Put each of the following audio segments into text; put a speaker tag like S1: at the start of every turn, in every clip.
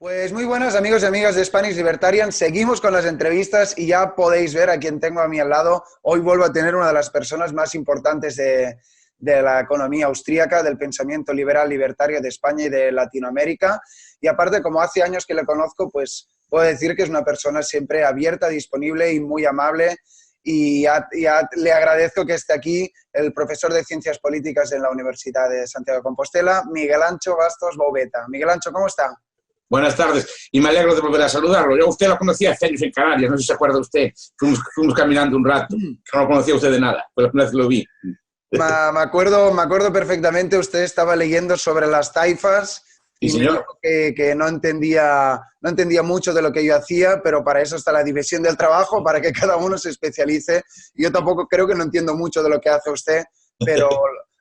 S1: Pues muy buenas amigos y amigas de Spanish Libertarian. Seguimos con las entrevistas y ya podéis ver a quien tengo a mi al lado. Hoy vuelvo a tener una de las personas más importantes de la economía austríaca, del pensamiento liberal libertario de España y de Latinoamérica. Y aparte, como hace años que le conozco, pues puedo decir que es una persona siempre abierta, disponible y muy amable. Y ya le agradezco que esté aquí el profesor de Ciencias Políticas en la Universidad de Santiago de Compostela, Miguel Ancho Bastos Boubeta. Miguel Ancho, ¿cómo está?
S2: Buenas tardes, y me alegro de volver a saludarlo. Yo a usted lo conocía hace años en Canarias, no sé si se acuerda usted. Fuimos caminando un rato, que no lo conocía usted de nada, fue la primera vez que lo vi.
S1: Me acuerdo perfectamente, usted estaba leyendo sobre las taifas
S2: Sí,
S1: y me
S2: señor.
S1: dijo que no entendía mucho de lo que yo hacía, pero para eso está la división del trabajo, para que cada uno se especialice. Yo tampoco creo que no entiendo mucho de lo que hace usted, pero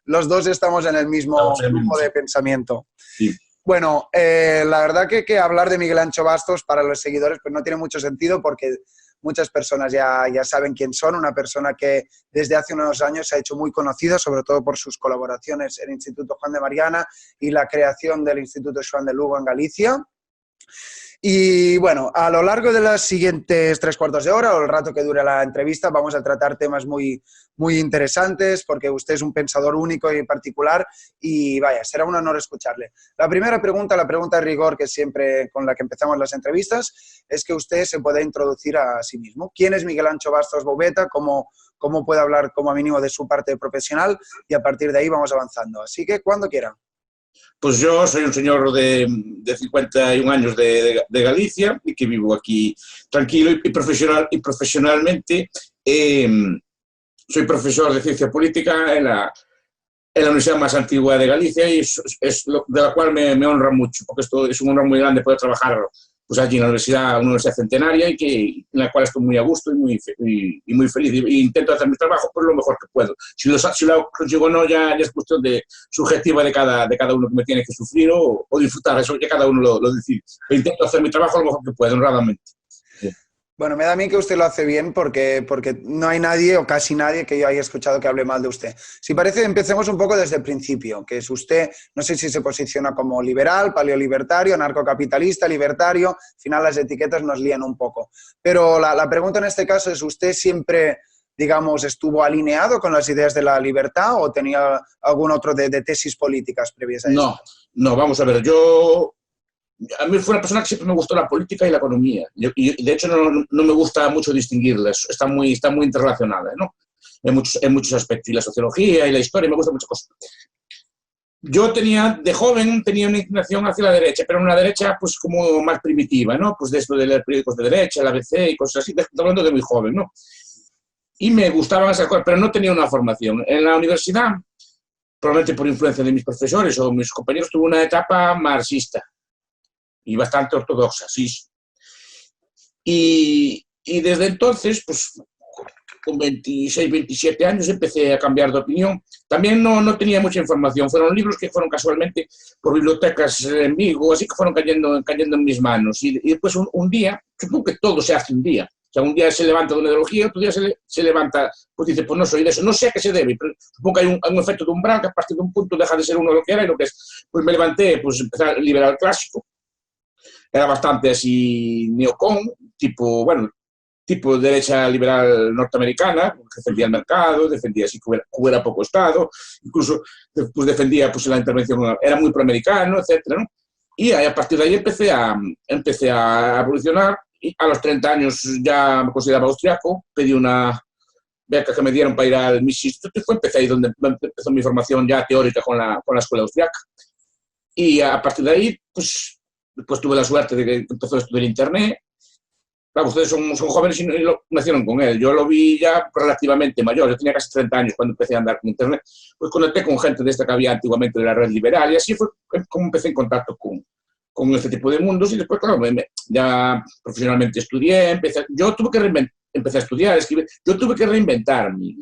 S1: los dos estamos en el mismo
S2: Estamos en el mismo
S1: grupo de
S2: sitio.
S1: pensamiento.
S2: Sí.
S1: Bueno, la verdad que hablar de Miguel Ancho Bastos para los seguidores pues no tiene mucho sentido porque muchas personas ya saben quién son. Una persona que desde hace unos años se ha hecho muy conocida, sobre todo por sus colaboraciones en el Instituto Juan de Mariana y la creación del Instituto Joan de Lugo en Galicia. Y bueno, a lo largo de las siguientes 3/4 de hora o el rato que dure la entrevista vamos a tratar temas muy, muy interesantes porque usted es un pensador único y particular y vaya, será un honor escucharle. La primera pregunta, la pregunta de rigor que siempre con la que empezamos las entrevistas es que usted se pueda introducir a sí mismo. ¿Quién es Miguel Ancho Bastos Boubeta? ¿Cómo puede hablar como mínimo de su parte profesional? Y a partir de ahí vamos avanzando. Así que cuando quiera.
S2: Pues yo soy un señor de 51 años de Galicia y que vivo aquí tranquilo y profesionalmente. eh, Soy profesor de ciencia política en la universidad más antigua de Galicia y de la cual me honra mucho, porque esto es un honor muy grande poder trabajar pues allí en la universidad, una universidad centenaria en la cual estoy muy a gusto y muy feliz. Y intento hacer mi trabajo por lo mejor que puedo. Si lo consigo o no, ya es cuestión subjetiva de cada uno que me tiene que sufrir o disfrutar, eso ya cada uno lo decide. Pero intento hacer mi trabajo lo mejor que puedo, honradamente.
S1: Bueno, me da a mí que usted lo hace bien porque no hay nadie o casi nadie que yo haya escuchado que hable mal de usted. Si parece, empecemos un poco desde el principio, que es usted, no sé si se posiciona como liberal, paleolibertario, anarcocapitalista, libertario, al final las etiquetas nos lían un poco. Pero la pregunta en este caso es, ¿usted siempre, digamos, estuvo alineado con las ideas de la libertad o tenía algún otro de tesis políticas previas a esto?
S2: No, no, vamos a ver, a mí fue una persona que siempre me gustó la política y la economía. Y de hecho no me gusta mucho distinguirlas, están muy interrelacionadas, ¿no? En muchos aspectos. Y la sociología y la historia, me gustan muchas cosas. Yo de joven tenía una inclinación hacia la derecha, pero una derecha pues como más primitiva, ¿no? Pues de esto de leer periódicos de derecha, el ABC y cosas así, estoy hablando de muy joven, ¿no? Y me gustaban esas cosas, pero no tenía una formación. En la universidad, probablemente por influencia de mis profesores o mis compañeros, tuve una etapa marxista y bastante ortodoxa, sí. Y desde entonces, pues con 26, 27 años empecé a cambiar de opinión. También no tenía mucha información, fueron libros que fueron casualmente por bibliotecas en Vigo, así que fueron cayendo en mis manos. Y después un día, supongo que todo se hace un día, o sea, un día se levanta de una ideología, otro día se levanta, pues dice, pues no soy de eso, no sé a qué se debe, pero supongo que hay un efecto de umbral que a partir de un punto deja de ser uno lo que era y lo que es. Pues me levanté, pues empecé a liberal clásico, era bastante así neocon, tipo derecha liberal norteamericana, que defendía el mercado, defendía así que hubiera poco Estado, incluso pues, defendía pues, la intervención, era muy proamericano, etcétera, ¿no? Y a partir de ahí empecé a evolucionar y a los 30 años ya me consideraba austriaco, pedí una beca que me dieron para ir al Miss Institute y empecé ahí donde empezó mi formación ya teórica con la escuela austriaca. Y a partir de ahí, pues tuve la suerte de que empezó a estudiar Internet. Claro, ustedes son jóvenes y nacieron con él. Yo lo vi ya relativamente mayor. Yo tenía casi 30 años cuando empecé a andar con Internet. Pues conecté con gente de esta que había antiguamente de la red liberal y así fue como empecé en contacto con este tipo de mundos y después, claro, ya profesionalmente estudié, yo tuve que empecé a estudiar, a escribir, yo tuve que reinventarme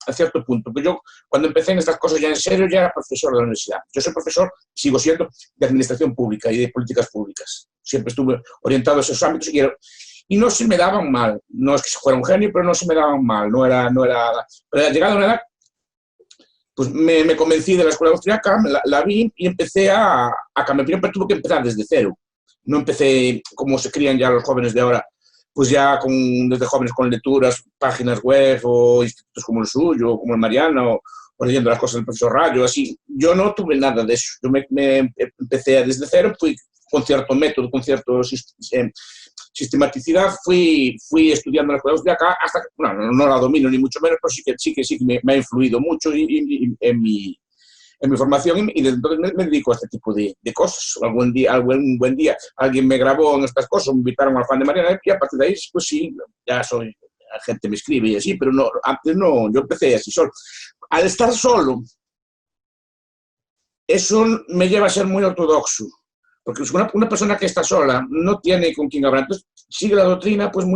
S2: a cierto punto, porque yo cuando empecé en estas cosas ya en serio ya era profesor de la universidad. Yo soy profesor, sigo siendo, de administración pública y de políticas públicas. Siempre estuve orientado a esos ámbitos y no se me daban mal. No es que fuera un genio, pero no se me daban mal. Pero llegado a una edad, pues me convencí de la escuela austriaca, la vi y empecé a cambiar. Primero tuve que empezar desde cero. no empecé como se crían ya los jóvenes de ahora, pues ya desde jóvenes con lecturas, páginas web o institutos como el suyo, como el Mariano, o leyendo las cosas del profesor Rayo, así. Yo no tuve nada de eso. Yo me empecé desde cero, fui con cierto método, con cierta sistematicidad, fui estudiando la escuela austríaca hasta que, bueno, no la domino ni mucho menos, pero sí que me ha influido mucho en mi formación, y desde entonces me dedico a este tipo de cosas. Algún buen día alguien me grabó en estas cosas, me invitaron al Fan de Mariana, y a partir de ahí, pues sí, ya soy, la gente me escribe y así, pero no, antes no, yo empecé así solo. Al estar solo, eso me lleva a ser muy ortodoxo, porque una persona que está sola no tiene con quién hablar, entonces sigue la doctrina pues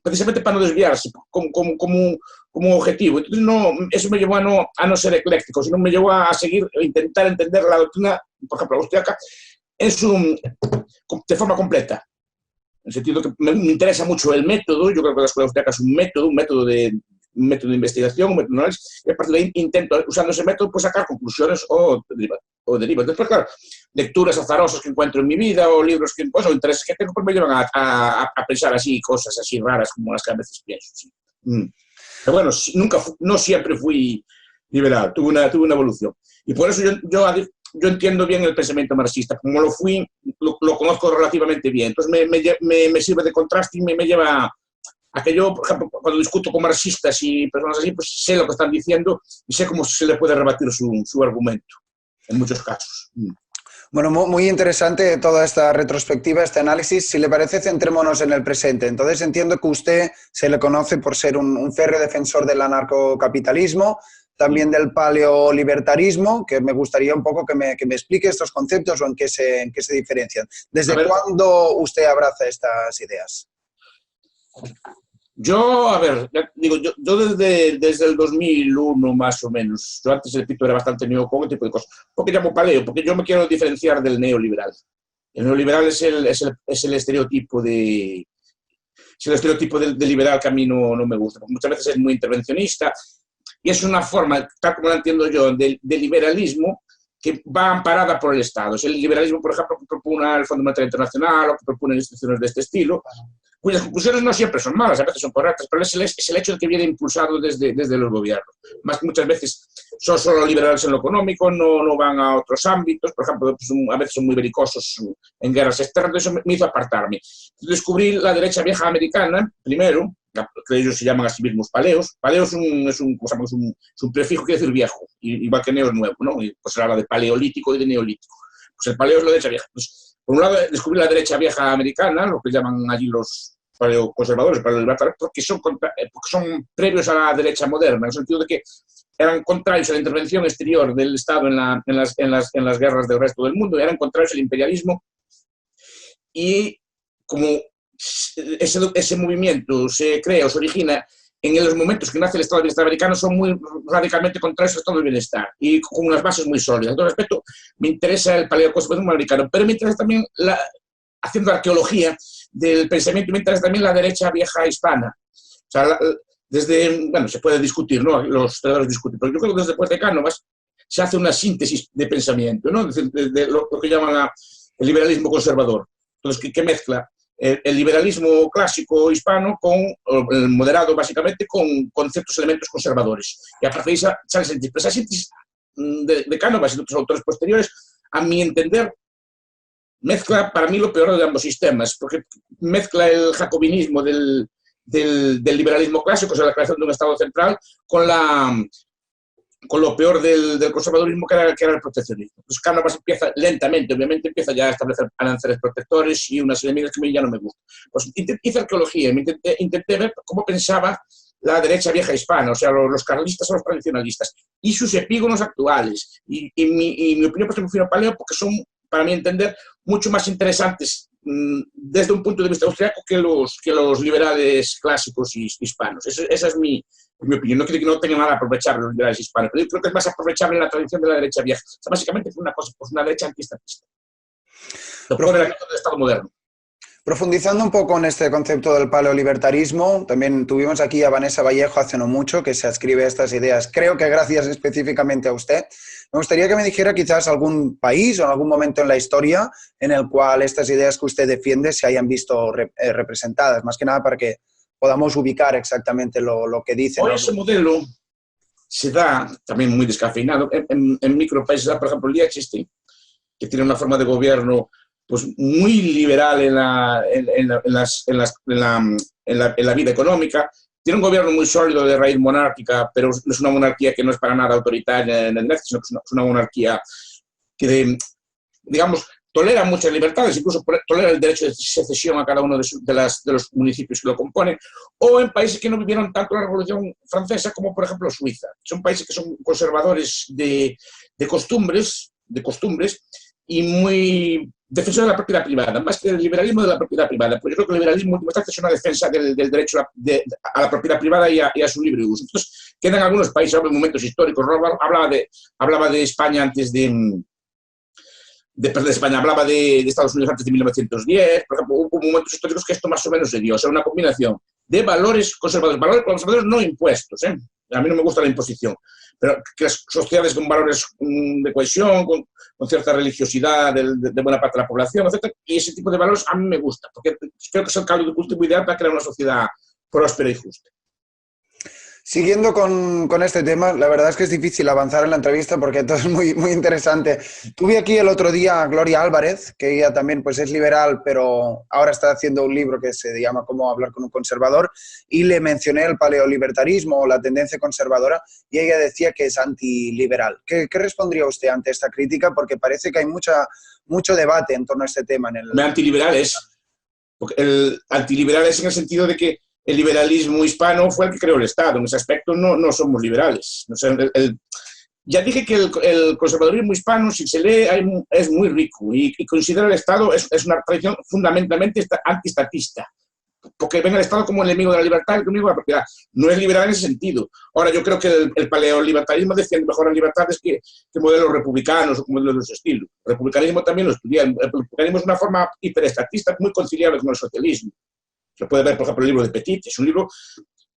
S2: precisamente para no desviarse como objetivo. Entonces eso me llevó a no ser ecléctico, sino me llevó a seguir, a intentar entender la doctrina, por ejemplo, austriaca, de forma completa. En el sentido que me interesa mucho el método. Yo creo que la escuela austriaca es un método de investigación, un método de análisis, y a partir de ahí intento, usando ese método, pues sacar conclusiones o derivas. Después, claro, lecturas azarosas que encuentro en mi vida, o libros o intereses que tengo, pues me llevan a pensar así, cosas así raras como las que a veces pienso. Sí. Pero bueno, no siempre fui liberal, tuve una evolución. Y por eso yo entiendo bien el pensamiento marxista, como lo conozco relativamente bien. Entonces me sirve de contraste y me lleva a que yo, por ejemplo, cuando discuto con marxistas y personas así, pues sé lo que están diciendo y sé cómo se le puede rebatir su argumento, en muchos casos.
S1: Bueno, muy interesante toda esta retrospectiva, este análisis. Si le parece, centrémonos en el presente. Entonces entiendo que usted se le conoce por ser un férreo defensor del anarcocapitalismo, también del paleolibertarismo, que me gustaría un poco que me explique estos conceptos o en qué se diferencian. ¿Desde cuándo usted abraza estas ideas?
S2: Yo, a ver, digo, yo desde el 2001 más o menos. Yo antes el pito era bastante neocon, ese tipo de cosas. ¿Por qué llamo paleo? Porque yo me quiero diferenciar del neoliberal. El neoliberal es el estereotipo de... Es el estereotipo del liberal que a mí no me gusta, porque muchas veces es muy intervencionista y es una forma, tal como la entiendo yo, de liberalismo que va amparada por el Estado. Es el liberalismo, por ejemplo, que propone el Fondo Monetario Internacional o que propone instituciones de este estilo, cuyas conclusiones no siempre son malas, a veces son correctas, pero es el hecho de que viene impulsado desde los gobiernos. Más que muchas veces son solo liberales en lo económico, no van a otros ámbitos. Por ejemplo, pues a veces son muy belicosos en guerras externas. Eso me hizo apartarme. Descubrí la derecha vieja americana, primero, que ellos se llaman a sí mismos paleos. Paleo es un prefijo que quiere decir viejo, igual que neo es nuevo, ¿no? Y pues se habla de paleolítico y de neolítico. Pues el paleo es la derecha vieja. Pues, por un lado, descubrí la derecha vieja americana, lo que llaman allí los paleoconservadores, paleolibertarios, porque son previos a la derecha moderna, en el sentido de que eran contrarios a la intervención exterior del Estado en las guerras del resto del mundo, eran contrarios al imperialismo, y como ese movimiento se crea o se origina en los momentos que nace el Estado del Bienestar americano, son muy radicalmente contrarios al Estado del Bienestar y con unas bases muy sólidas. En todo respecto, me interesa el paleoconservadurismo americano, pero me interesa también, haciendo arqueología del pensamiento, me interesa también la derecha vieja hispana. O sea, bueno, se puede discutir, ¿no? Los historiadores discuten, pero yo creo que desde después de Cánovas se hace una síntesis de pensamiento, ¿no? De lo que llaman el liberalismo conservador. Entonces, ¿qué mezcla? El liberalismo clásico hispano con el moderado, básicamente, con ciertos elementos conservadores. Y a partir de ahí sale esa síntesis de Cánovas y de otros autores posteriores, a mi entender, mezcla para mí lo peor de ambos sistemas, porque mezcla el jacobinismo del liberalismo clásico, o sea, la creación de un Estado central, con lo peor del conservadurismo, que era el proteccionismo. Pues Cánovas empieza lentamente, obviamente, empieza ya a establecer aranceles protectores y unas enemigas que a mí ya no me gustan. Pues hice arqueología, intenté ver cómo pensaba la derecha vieja hispana, o sea, los carlistas o los tradicionalistas, y sus epígonos actuales. Y mi opinión, pues, me fui a paleo porque son, para mi entender, mucho más interesantes desde un punto de vista austriaco que los liberales clásicos y hispanos. Esa es mi opinión. No creo que no tenga nada aprovechable los liberales hispanos, pero yo creo que es más aprovechable la tradición de la derecha vieja. O sea, básicamente fue una cosa, pues una derecha antiestatista. Lo peor del Estado moderno.
S1: Profundizando un poco en este concepto del paleolibertarismo, también tuvimos aquí a Vanessa Vallejo hace no mucho, que se adscribe a estas ideas, creo que gracias específicamente a usted. Me gustaría que me dijera quizás algún país o en algún momento en la historia en el cual estas ideas que usted defiende se hayan visto representadas, más que nada para que podamos ubicar exactamente lo que dicen.
S2: Hoy ese modelo se da, también muy descafeinado, en micropaíses, por ejemplo, Liechtenstein, que tiene una forma de gobierno pues muy liberal en la vida económica, tiene un gobierno muy sólido de raíz monárquica, pero no es una monarquía que no es para nada autoritaria en el norte, sino que es una monarquía que, digamos, tolera muchas libertades, incluso tolera el derecho de secesión a cada uno de los municipios que lo componen, o en países que no vivieron tanto la Revolución Francesa como, por ejemplo, Suiza. Son países que son conservadores de costumbres y muy defensores de la propiedad privada, más que del liberalismo de la propiedad privada. Pues yo creo que el liberalismo, en última instancia, es una defensa del derecho a la propiedad privada y a su libre uso. Entonces, quedan algunos países, en momentos históricos. Hablaba de España antes de España, hablaba de Estados Unidos antes de 1910, por ejemplo, hubo momentos históricos que esto más o menos se dio, o sea, una combinación de valores conservadores no impuestos, ¿eh? A mí no me gusta la imposición, pero que las sociedades con valores de cohesión, con cierta religiosidad de buena parte de la población, etc., y ese tipo de valores a mí me gusta, porque creo que es el caldo de cultivo ideal para crear una sociedad próspera y justa.
S1: Siguiendo con este tema, la verdad es que es difícil avanzar en la entrevista porque todo es muy, muy interesante. Tuve aquí el otro día a Gloria Álvarez, que ella también pues, es liberal, pero ahora está haciendo un libro que se llama Cómo hablar con un conservador, y le mencioné el paleolibertarismo o la tendencia conservadora, y ella decía que es antiliberal. ¿Qué respondría usted ante esta crítica? Porque parece que hay mucho debate en torno a este tema.
S2: Antiliberal es, porque el antiliberal es en el sentido de que el liberalismo hispano fue el que creó el Estado. En ese aspecto no somos liberales. O sea, ya dije que el conservadurismo hispano, si se lee, es muy rico y considera el Estado es una tradición fundamentalmente antiestatista, porque ven al Estado como el enemigo de la libertad, el enemigo de la propiedad. No es liberal en ese sentido. Ahora, yo creo que el paleolibertarismo defiende mejor las libertades que modelos republicanos o modelos de ese estilo. El republicanismo también lo estudia. El republicanismo es una forma hiperestatista muy conciliable con el socialismo. Se puede ver, por ejemplo, el libro de Petit, es un libro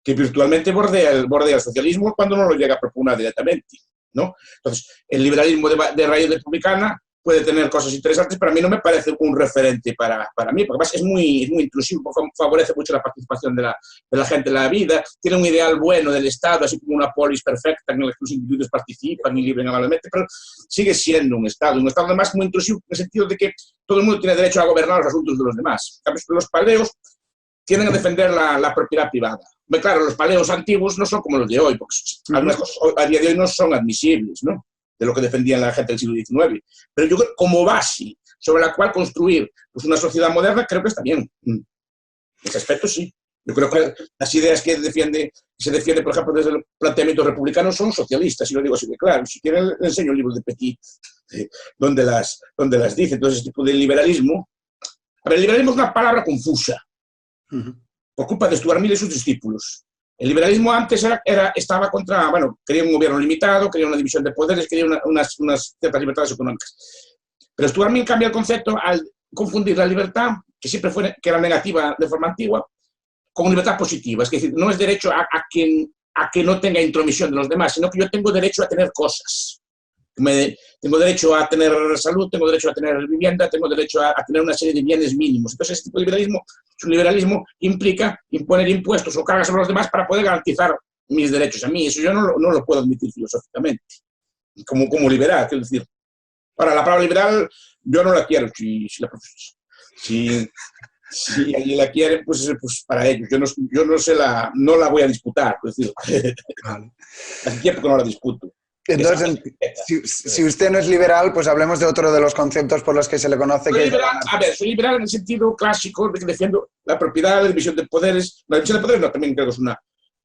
S2: que virtualmente bordea el socialismo cuando no lo llega a propugnar directamente, ¿no? Entonces, el liberalismo de raíz republicana puede tener cosas interesantes, pero a mí no me parece un referente para mí, porque además es muy intrusivo, favorece mucho la participación de la gente en la vida, tiene un ideal bueno del Estado, así como una polis perfecta en la que los individuos participan y libren amablemente, pero sigue siendo un Estado además muy intrusivo en el sentido de que todo el mundo tiene derecho a gobernar los asuntos de los demás. Los paleos tienen a defender la propiedad privada. Claro, los paleos antiguos no son como los de hoy, porque algunas cosas a día de hoy no son admisibles, ¿no?, de lo que defendían la gente del siglo XIX. Pero yo creo que como base sobre la cual construir pues, una sociedad moderna, creo que está bien. En ese aspecto sí. Yo creo que las ideas que se defiende, por ejemplo, desde el planteamiento republicano son socialistas, y lo digo así de claro. Si quieren, le enseño el libro de Petit, donde las dice. Entonces, ese tipo de liberalismo... A ver, el liberalismo es una palabra confusa, por culpa de Stuart Mill y sus discípulos. El liberalismo antes estaba contra, quería un gobierno limitado, quería una división de poderes, quería unas ciertas libertades económicas. Pero Stuart Mill cambia el concepto al confundir la libertad, que siempre que era negativa de forma antigua, con libertad positiva. Es decir, no es derecho a que no tenga intromisión de los demás, sino que yo tengo derecho a tener cosas. Tengo derecho a tener salud, tengo derecho a tener vivienda, tengo derecho a tener una serie de bienes mínimos. Entonces, este tipo de liberalismo, su liberalismo implica imponer impuestos o cargas sobre los demás para poder garantizar mis derechos a mí. Eso yo no lo puedo admitir filosóficamente, como liberal, quiero decir. Ahora, la palabra liberal yo no la quiero, si alguien la quiere, pues para ellos. Yo no la voy a disputar, es decir, hace tiempo que no la disputo.
S1: Entonces, si usted no es liberal, pues hablemos de otro de los conceptos por los que se le conoce.
S2: Soy liberal en el sentido clásico de que defiendo la propiedad, la división de poderes. La división de poderes no, también creo que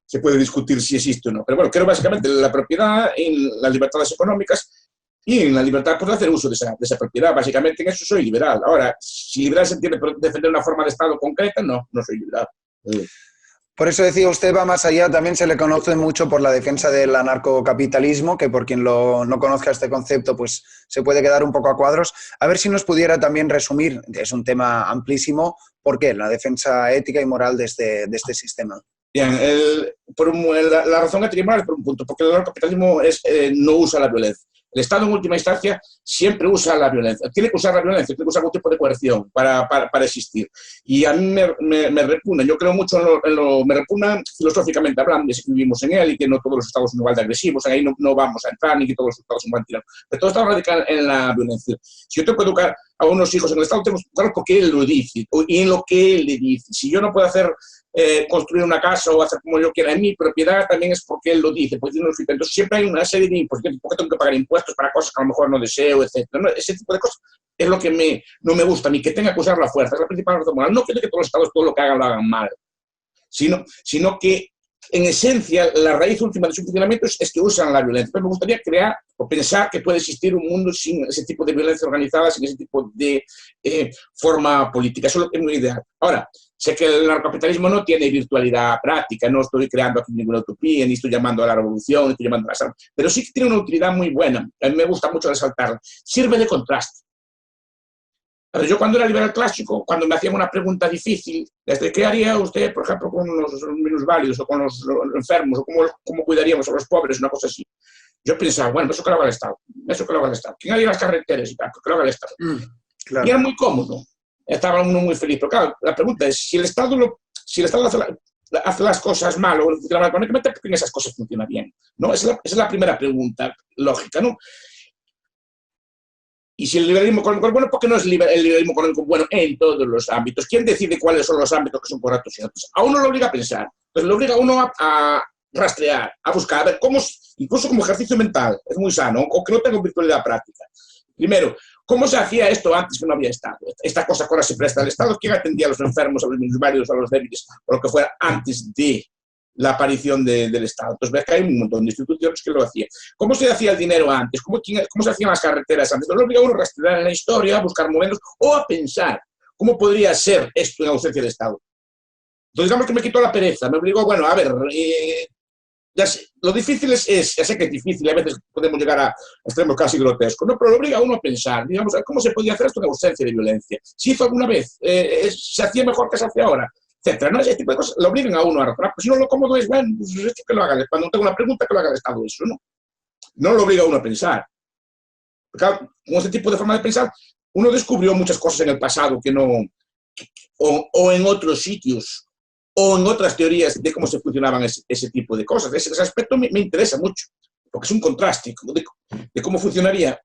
S2: se puede discutir si existe o no. Pero bueno, creo básicamente la propiedad en las libertades económicas y en la libertad por hacer uso de esa propiedad. Básicamente en eso soy liberal. Ahora, si liberal se entiende por defender una forma de Estado concreta, no soy liberal.
S1: Por eso decía, usted va más allá, también se le conoce mucho por la defensa del anarcocapitalismo, que por quien no conozca este concepto, pues se puede quedar un poco a cuadros. A ver si nos pudiera también resumir, es un tema amplísimo, ¿por qué? La defensa ética y moral de este sistema.
S2: Bien, la razón ética y moral es por un punto, porque el anarcocapitalismo no usa la violencia. El Estado, en última instancia, siempre usa la violencia. Tiene que usar la violencia, tiene que usar algún tipo de coerción para existir. Y a mí me repugna. Yo creo mucho me repugna filosóficamente hablando, de que vivimos en él y que no todos los estados son igual de agresivos, ahí no vamos a entrar, ni que todos los estados son igual tiranos. Pero todo está radicado en la violencia. Si yo tengo que educar a unos hijos en el Estado, tengo que educarlos porque él lo dice, y en lo que él le dice. Si yo no puedo construir una casa o hacer como yo quiera en mi propiedad, también es porque él lo dice, porque tiene entonces siempre hay una serie de impuestos, porque tengo que pagar impuestos para cosas que a lo mejor no deseo, etc. ¿No? Ese tipo de cosas es lo que no me gusta a mí, que tenga que usar la fuerza, es la principal razón moral. No quiero que todos los estados todo lo que hagan lo hagan mal, sino que en esencia la raíz última de su funcionamiento es que usan la violencia. Pero me gustaría crear o pensar que puede existir un mundo sin ese tipo de violencia organizada, sin ese tipo de forma política. Eso es lo que es muy ideal. Ahora, sé que el narcocapitalismo no tiene virtualidad práctica, no estoy creando aquí ninguna utopía, ni estoy llamando a la revolución, ni estoy llamando a las armas, pero sí que tiene una utilidad muy buena. A mí me gusta mucho resaltarla. Sirve de contraste. Pero yo cuando era liberal clásico, cuando me hacían una pregunta difícil, desde ¿qué haría usted, por ejemplo, con los minusválidos o con los enfermos, o cómo cuidaríamos a los pobres, una cosa así? Yo pensaba, bueno, eso que lo haga el Estado, eso que lo haga el Estado. ¿Quién haría las carreteras y tal? Que lo haga el Estado. Claro. Y era muy cómodo. Estaba uno muy feliz. Pero claro, la pregunta es, si el Estado hace las cosas mal o funciona mal económicamente, ¿por qué en esas cosas funciona bien? ¿No? Esa es la primera pregunta lógica, ¿no? Y si el liberalismo económico es bueno, ¿por qué no es el liberalismo económico bueno en todos los ámbitos? ¿Quién decide cuáles son los ámbitos que son correctos y otros? A uno lo obliga a pensar, pues lo obliga a uno a rastrear, a buscar, a ver cómo, incluso como ejercicio mental, es muy sano, o que no tengo virtualidad práctica. Primero, ¿cómo se hacía esto antes que no había Estado? Esta cosa que ahora se presta al Estado, ¿quién atendía a los enfermos, a los minusválidos, a los débiles, o lo que fuera antes de la aparición del Estado? Entonces ves que hay un montón de instituciones que lo hacían. ¿Cómo se hacía el dinero antes? ¿Cómo se hacían las carreteras antes? Lo obliga a uno a rastrear en la historia, a buscar modelos o a pensar cómo podría ser esto en ausencia de Estado. Entonces digamos que me quitó la pereza, me obligó, bueno, a ver, ya sé, lo difícil ya sé que es difícil, a veces podemos llegar a extremos casi grotescos, ¿no? Pero lo obliga a uno a pensar, digamos, cómo se podía hacer esto en ausencia de violencia. ¿Se hizo alguna vez? ¿Se hacía mejor que se hace ahora? Etcétera, ¿no? Ese tipo de cosas lo obligan a uno a razonar. Pues si no, lo cómodo es, bueno, pues esto que lo haga, cuando tengo una pregunta, que lo haga el Estado, eso, ¿no? No lo obliga a uno a pensar. Porque, claro, con ese tipo de forma de pensar, uno descubrió muchas cosas en el pasado que no, o en otros sitios, o en otras teorías de cómo se funcionaban ese tipo de cosas. Ese aspecto me interesa mucho, porque es un contraste de cómo funcionaría,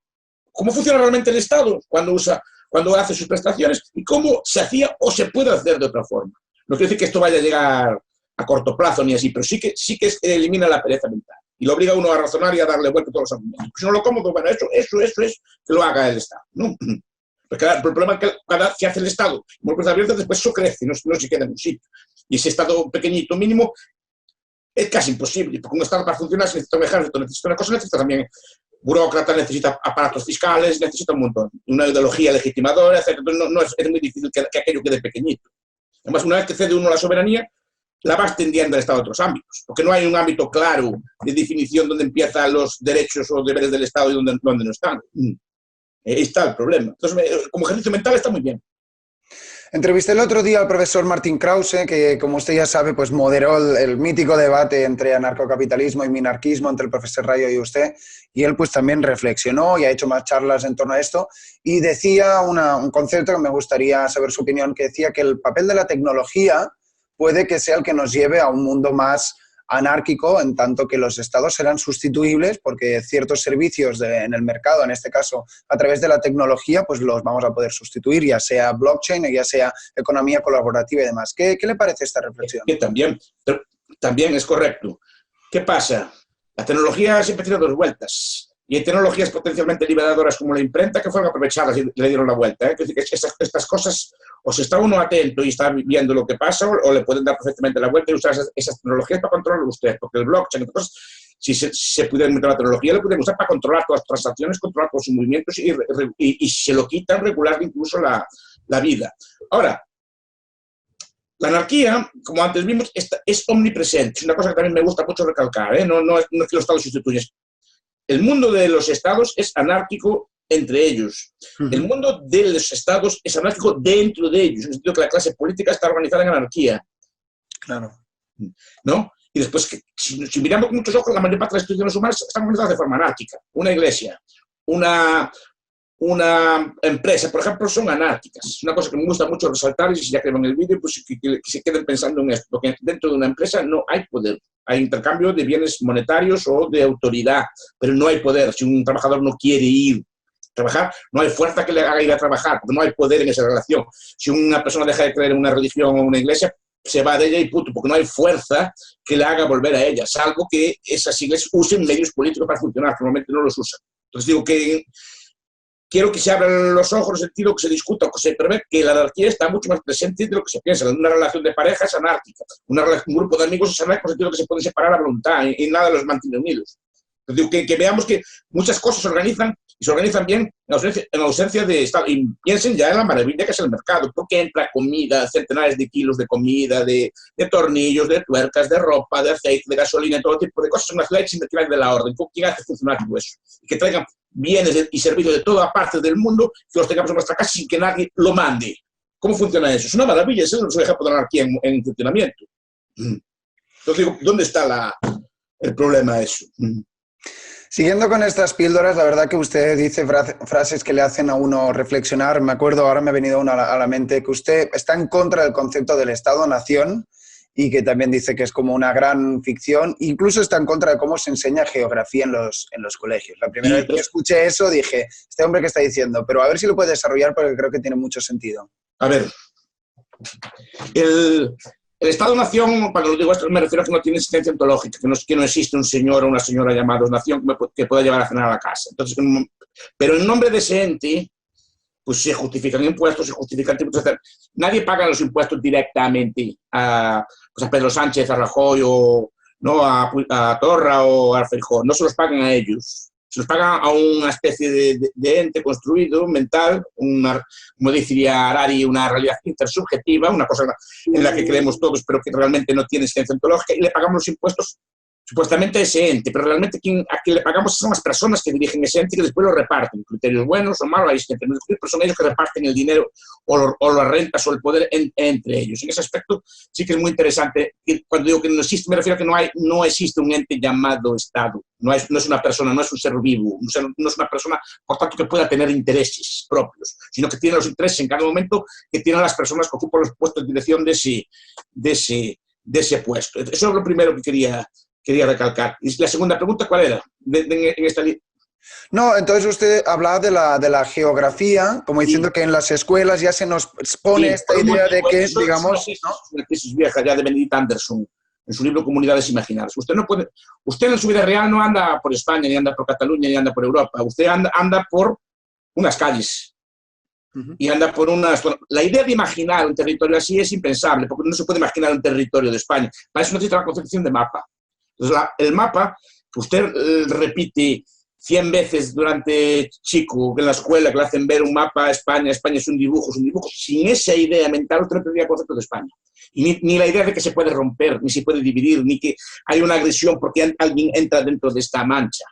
S2: cómo funciona realmente el Estado cuando hace sus prestaciones y cómo se hacía o se puede hacer de otra forma. No quiero decir que esto vaya a llegar a corto plazo ni así, pero sí que elimina la pereza mental y lo obliga a uno a razonar y a darle vuelta a todos los argumentos. Si no lo cómodo, bueno, eso es que lo haga el Estado, ¿no? Porque el problema es que cada vez que hace el Estado, como puertas abiertas, después eso crece, no se queda en un sitio. Y ese Estado pequeñito, mínimo, es casi imposible, porque un Estado para funcionar necesita un ejército, necesita una cosa, necesita también burócratas, necesita aparatos fiscales, necesita un montón, una ideología legitimadora, etc. No es muy difícil que aquello quede pequeñito. Además, una vez que cede uno la soberanía, la va extendiendo el Estado a otros ámbitos, porque no hay un ámbito claro de definición donde empiezan los derechos o deberes del Estado y donde no están. Ahí está el problema. Entonces, como ejercicio mental está muy bien.
S1: Entrevisté el otro día al profesor Martin Krause, que como usted ya sabe, pues moderó el mítico debate entre anarcocapitalismo y minarquismo entre el profesor Rayo y usted, y él pues también reflexionó y ha hecho más charlas en torno a esto, y decía un concepto que me gustaría saber su opinión, que decía que el papel de la tecnología puede que sea el que nos lleve a un mundo más anárquico, en tanto que los estados serán sustituibles porque ciertos servicios en el mercado, en este caso a través de la tecnología, pues los vamos a poder sustituir, ya sea blockchain, ya sea economía colaborativa y demás. ¿Qué le parece esta reflexión?
S2: Que también es correcto. ¿Qué pasa? La tecnología siempre tiene dos vueltas. Y hay tecnologías potencialmente liberadoras como la imprenta que fueron aprovechadas y le dieron la vuelta. Es decir, que estas cosas, o se está uno atento y está viendo lo que pasa, o le pueden dar perfectamente la vuelta y usar esas tecnologías para controlarlo usted. Porque el blockchain, entonces, si se pudiera meter la tecnología, lo pueden usar para controlar todas las transacciones, controlar todos sus movimientos y se lo quitan, regular incluso la vida. Ahora, La anarquía, como antes vimos, es omnipresente. Es una cosa que también me gusta mucho recalcar, ¿eh? No es que los estados instituyen. El mundo de los estados es anárquico entre ellos. El mundo de los estados es anárquico dentro de ellos. En el sentido que la clase política está organizada en anarquía.
S1: Claro.
S2: ¿No? Y después, si miramos con muchos ojos, la mayor parte de las instituciones humanas están organizadas de forma anárquica. Una iglesia, una empresa, por ejemplo, son anárquicas. Es una cosa que me gusta mucho resaltar, y si ya que ven el vídeo, pues que se queden pensando en esto, porque dentro de una empresa no hay poder. Hay intercambio de bienes monetarios o de autoridad, pero no hay poder. Si un trabajador no quiere ir a trabajar, no hay fuerza que le haga ir a trabajar, porque no hay poder en esa relación. Si una persona deja de creer en una religión o una iglesia, se va de ella y punto, porque no hay fuerza que le haga volver a ella, salvo que esas iglesias usen medios políticos para funcionar, que normalmente no los usan. Entonces digo que quiero que se abran los ojos en el sentido que se discuta o que se prevé que la anarquía está mucho más presente de lo que se piensa. Una relación de pareja es anárquica, un grupo de amigos es anárquico en el sentido que se pueden separar a voluntad y nada los mantiene unidos. Entonces, digo que veamos que muchas cosas se organizan y se organizan bien en ausencia de Estado. Y piensen ya en la maravilla que es el mercado, porque entra comida, centenares de kilos de comida, de tornillos, de tuercas, de ropa, de aceite, de gasolina, todo tipo de cosas en una ciudad sin tirar de la orden. ¿Quién hace funcionar todo eso? Y que traigan bienes y servicios de toda parte del mundo, que los tengamos en nuestra casa sin que nadie lo mande. ¿Cómo funciona eso? Es una maravilla, eso es un ejemplo de la anarquía en funcionamiento. Entonces digo, ¿dónde está el problema de eso?
S1: Siguiendo con estas píldoras, la verdad que usted dice frases que le hacen a uno reflexionar. Me acuerdo, ahora me ha venido una a la mente, que usted está en contra del concepto del Estado-nación y que también dice que es como una gran ficción. Incluso está en contra de cómo se enseña geografía en los colegios. La primera vez que escuché eso dije, este hombre que está diciendo, pero a ver si lo puede desarrollar porque creo que tiene mucho sentido.
S2: A ver, el Estado-nación, cuando lo digo esto, me refiero a que no tiene existencia ontológica, que no existe un señor o una señora llamados nación que pueda llevar a cenar a la casa. Entonces, pero en nombre de ese ente, pues se justifican impuestos, se justifican tributos, etc. Nadie paga los impuestos directamente a Pedro Sánchez, a Rajoy, o ¿no? a Torra o a Feijóo. No se los pagan a ellos. Se los pagan a una especie de ente construido, mental, como diría Harari, una realidad intersubjetiva, una cosa en la que creemos todos, pero que realmente no tiene existencia ontológica, y le pagamos los impuestos supuestamente a ese ente, pero realmente a quien le pagamos son las personas que dirigen ese ente y que después lo reparten. Criterios buenos o malos, hay siempre, pero son ellos que reparten el dinero o las rentas o el poder entre ellos. En ese aspecto sí que es muy interesante. Cuando digo que no existe, me refiero a que no existe un ente llamado Estado. No es una persona, no es un ser vivo, no es una persona, por tanto, que pueda tener intereses propios, sino que tiene los intereses en cada momento que tienen las personas que ocupan los puestos de dirección de ese puesto. Eso es lo primero que quería recalcar. Y la segunda pregunta, ¿cuál era? En esta
S1: No, entonces usted hablaba de la geografía, como diciendo que en las escuelas ya se nos pone esta idea de que, digamos...
S2: Es una tesis vieja ya de Benedict Anderson, en su libro Comunidades Imaginarias. Usted en su vida real no anda por España, ni anda por Cataluña, ni anda por Europa. Usted anda por unas calles. Y anda por unas... La idea de imaginar un territorio así es impensable, porque no se puede imaginar un territorio de España. Para eso necesita la concepción de mapa. Entonces, el mapa que usted repite 100 veces durante chico en la escuela, que le hacen ver un mapa a España es un dibujo, sin esa idea mental usted no tendría concepto de España. Y ni la idea de que se puede romper, ni se puede dividir, ni que hay una agresión porque alguien entra dentro de esta mancha,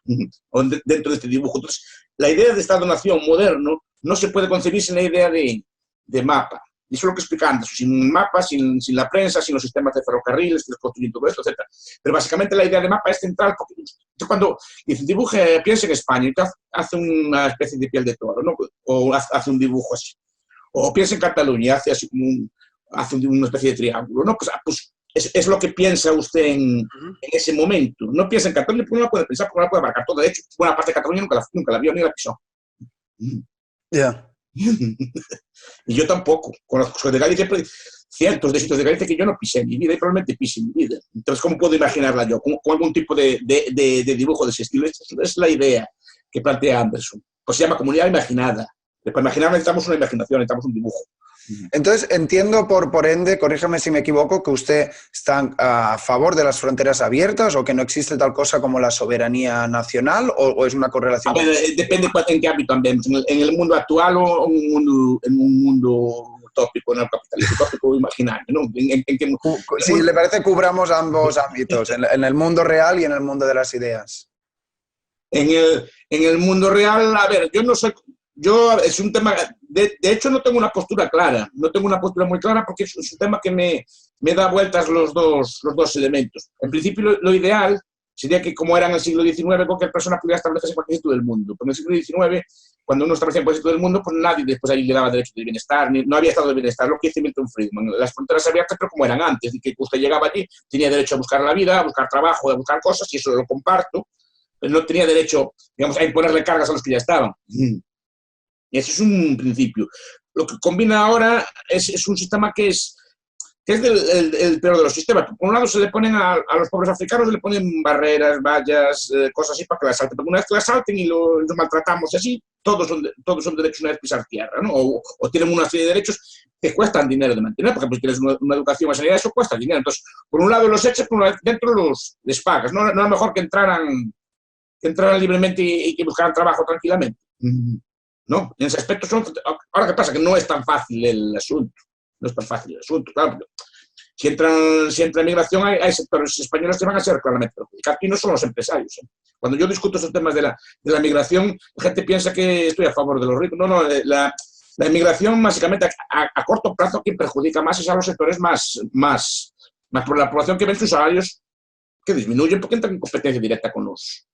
S2: o dentro de este dibujo. Entonces, la idea de Estado-nación moderno no se puede concebir sin la idea de mapa. Y eso es lo que explica antes, sin mapa, sin la prensa, sin los sistemas de ferrocarriles que construyen todo esto, etc. Pero básicamente la idea de mapa es central, porque cuando dice dibuje, piensa en España, y hace una especie de piel de toro, ¿no? O hace un dibujo así. O piensa en Cataluña, hace así como hace una especie de triángulo, ¿no? Pues es lo que piensa usted en ese momento. No piensa en Cataluña, porque no la puede pensar, porque no la puede abarcar toda. De hecho, buena parte de Cataluña nunca la vio ni la pisó.
S1: Ya.
S2: Y yo tampoco. Con las cosas de Galicia, cientos de sitios de Galicia que yo no pisé en mi vida y probablemente pise en mi vida. Entonces, ¿cómo puedo imaginarla yo? ¿Con algún tipo de dibujo de ese estilo? Esa es la idea que plantea Anderson. Pues se llama comunidad imaginada. Para imaginar necesitamos una imaginación, necesitamos un dibujo.
S1: Entonces, entiendo por ende, corríjame si me equivoco, que usted está a favor de las fronteras abiertas o que no existe tal cosa como la soberanía nacional, o es una correlación.
S2: A ver, depende en qué ámbito andemos, en el mundo actual o en un mundo utópico, no el capitalismo utópico imaginario, ¿no?
S1: Si le parece, cubramos ambos ámbitos, en el mundo real y en el mundo de las ideas.
S2: En el mundo real, a ver, yo no sé, es un tema, de hecho no tengo una postura clara, no tengo una postura muy clara porque es un tema que me da vueltas los dos elementos. En principio lo ideal sería que, como era en el siglo XIX, cualquier persona pudiera establecerse en cualquier sitio del mundo. Pero en el siglo XIX, cuando uno establecía en cualquier sitio del mundo, pues nadie después ahí le daba derecho de bienestar, no había estado de bienestar, lo que hizo Milton Friedman. Las fronteras abiertas, pero como eran antes, y que usted llegaba allí, tenía derecho a buscar la vida, a buscar trabajo, a buscar cosas, y eso lo comparto, pero no tenía derecho, digamos, a imponerle cargas a los que ya estaban. Y eso es un principio. Lo que combina ahora es un sistema que es el peor de los sistemas. Por un lado, se le ponen a los pobres africanos, se le ponen barreras, vallas, cosas así para que las salten. Pero una vez que las salten y los maltratamos así, todos son derechos una vez pisar tierra, ¿no? O tienen una serie de derechos que cuestan dinero de mantener, porque pues, tienes una educación, una sanidad, eso cuesta dinero. Entonces, por un lado los echas, por una vez dentro les pagas. No es mejor que entraran libremente y que buscaran trabajo tranquilamente. No, en ese aspecto ahora, ¿qué pasa? Que no es tan fácil el asunto. No es tan fácil el asunto, claro. Si entra migración, hay sectores españoles que van a ser claramente perjudicados, y no son los empresarios. Cuando yo discuto esos temas de la migración, la gente piensa que estoy a favor de los ricos. No, la inmigración, básicamente, a corto plazo, quien perjudica más es a los sectores más por la población que ven sus salarios que disminuyen porque entran en competencia directa con los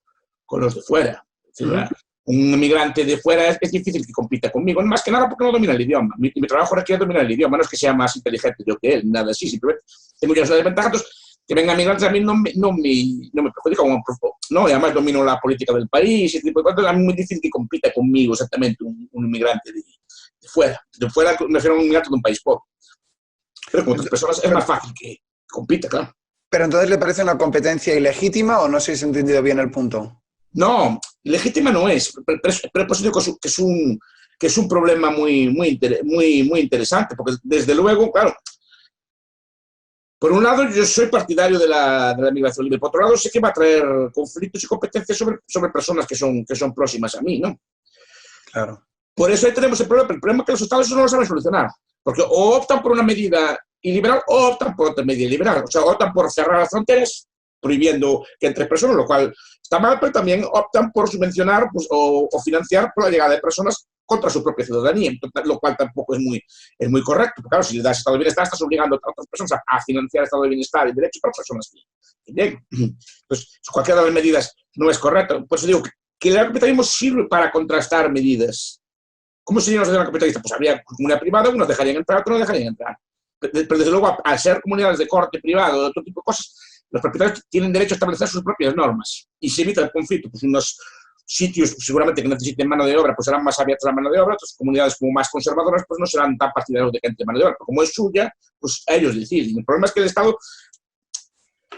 S2: de fuera. Es decir, un inmigrante de fuera es difícil que compita conmigo, más que nada porque no domina el idioma. Mi trabajo requiere dominar el idioma, no es que sea más inteligente yo que él, nada así, simplemente tengo ya una desventaja. Entonces, que vengan migrantes a mí no me perjudica, no, y además domino la política del país, y tipo de cosas. A mí es muy difícil que compita conmigo exactamente un inmigrante de fuera. De fuera me refiero a un inmigrante de un país pobre. Pero con otras personas es más fácil que compita, claro.
S1: ¿Pero entonces le parece una competencia ilegítima o no sé si he entendido bien el punto?
S2: No, legítima no es, pero pues digo que es un problema muy interesante, porque desde luego, claro, por un lado yo soy partidario de la migración libre, por otro lado sé que va a traer conflictos y competencias sobre personas que son próximas a mí, ¿no?
S1: Claro.
S2: Por eso ahí tenemos el problema es que los estados no lo saben solucionar, porque o optan por una medida iliberal o optan por otra medida liberal, o sea, optan por cerrar las fronteras, prohibiendo que entre personas, lo cual está mal, pero también optan por subvencionar pues, o financiar por la llegada de personas contra su propia ciudadanía, lo cual tampoco es muy correcto, porque claro, si le das estado de bienestar, estás obligando a otras personas a financiar estado de bienestar y derechos para personas que lleguen. Entonces, cualquiera de las medidas no es correcto. Por eso digo que el capitalismo sirve para contrastar medidas. ¿Cómo sería una sociedad capitalista? Pues habría comunidad privada, unos dejarían entrar, otros no dejarían entrar. Pero desde luego, al ser comunidades de corte privado, de otro tipo de cosas, los propietarios tienen derecho a establecer sus propias normas y se evita el conflicto. Pues unos sitios pues, seguramente que necesiten mano de obra pues serán más abiertos a la mano de obra, otras comunidades como más conservadoras pues no serán tan partidarios de que entre mano de obra, pero como es suya, pues a ellos deciden. El problema es que el Estado,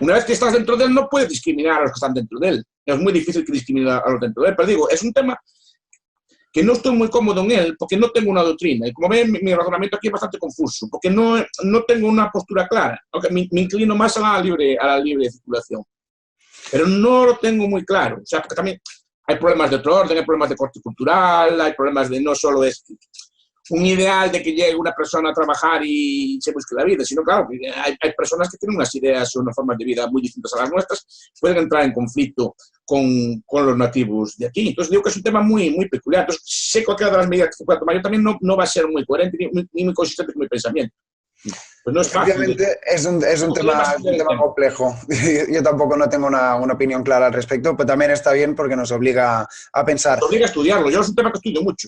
S2: una vez que estás dentro de él, no puede discriminar a los que están dentro de él. Es muy difícil que discrimine a los dentro de él, pero digo, es un tema que no estoy muy cómodo en él porque no tengo una doctrina. Y como ven, mi razonamiento aquí es bastante confuso, porque no tengo una postura clara. Okay, me inclino más a la libre circulación, pero no lo tengo muy claro. O sea, porque también hay problemas de otro orden, hay problemas de corte cultural, hay problemas de no solo es un ideal de que llegue una persona a trabajar y se busque la vida, sino claro, que hay personas que tienen unas ideas o unas formas de vida muy distintas a las nuestras, pueden entrar en conflicto con los nativos de aquí. Entonces digo que es un tema muy peculiar. Entonces sé que cualquiera de las medidas que se pueda tomar yo también no va a ser muy coherente ni muy consistente con mi pensamiento. Pues no es fácil.
S1: Obviamente es un tema complejo. Yo tampoco no tengo una opinión clara al respecto, pero también está bien porque nos obliga a pensar.
S2: Nos obliga a estudiarlo. Yo es un tema que estudio mucho.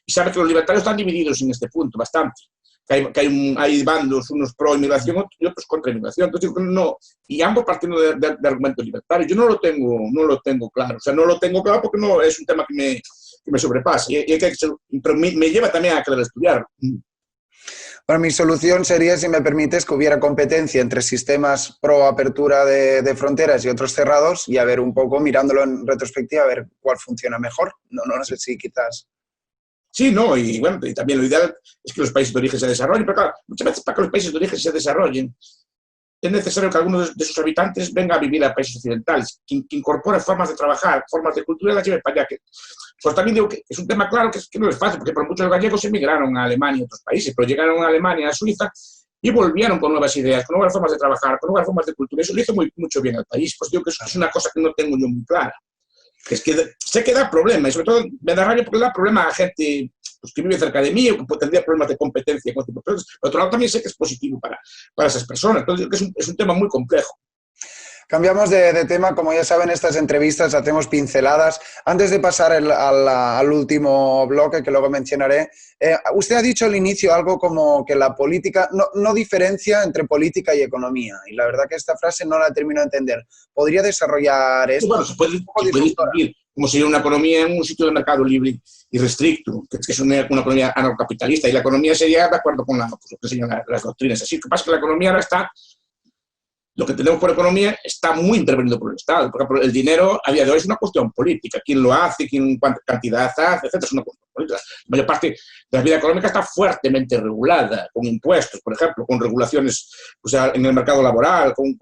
S2: Y sabes que los libertarios están divididos en este punto, bastante. Que hay bandos, unos pro inmigración y otros contra inmigración. Entonces digo que no, y ambos partiendo de argumentos libertarios. Yo no lo tengo claro. O sea, no lo tengo claro porque no es un tema que me sobrepasa. Pero me lleva también a querer estudiarlo.
S1: Bueno, mi solución sería, si me permites, que hubiera competencia entre sistemas pro apertura de fronteras y otros cerrados y a ver un poco, mirándolo en retrospectiva, a ver cuál funciona mejor. No sé si quizás...
S2: Sí, no, y bueno, y también lo ideal es que los países de origen se desarrollen, pero claro, muchas veces para que los países de origen se desarrollen es necesario que alguno de sus habitantes venga a vivir a países occidentales, que incorpore formas de trabajar, formas de cultura y las lleve para allá. Pues también digo que es un tema claro que no es fácil, porque por muchos gallegos emigraron a Alemania y a otros países, pero llegaron a Alemania, a Suiza, y volvieron con nuevas ideas, con nuevas formas de trabajar, con nuevas formas de cultura. Eso le hizo mucho bien al país. Pues digo que eso es una cosa que no tengo yo muy clara. Que es que sé que da problemas, y sobre todo me da rabia porque da problema a gente pues, que vive cerca de mí o que tendría problemas de competencia. Pero por otro lado también sé que es positivo para esas personas. Entonces digo que es un tema muy complejo.
S1: Cambiamos de tema, como ya saben, estas entrevistas hacemos pinceladas. Antes de pasar al último bloque, que luego mencionaré, usted ha dicho al inicio algo como que la política no diferencia entre política y economía. Y la verdad que esta frase no la termino de entender. ¿Podría desarrollar esto?
S2: Bueno, se puede distinguir como sería una economía en un sitio de mercado libre y restricto, que es una economía anarcocapitalista. Y la economía sería de acuerdo con lo que enseñan las doctrinas. Así que pasa que la economía ahora está... Lo que tenemos por economía está muy intervenido por el Estado. Por ejemplo, el dinero a día de hoy es una cuestión política. ¿Quién lo hace? ¿Cuánta cantidad hace? Etcétera. Es una cuestión política. La mayor parte de la vida económica está fuertemente regulada, con impuestos, por ejemplo, con regulaciones en el mercado laboral, con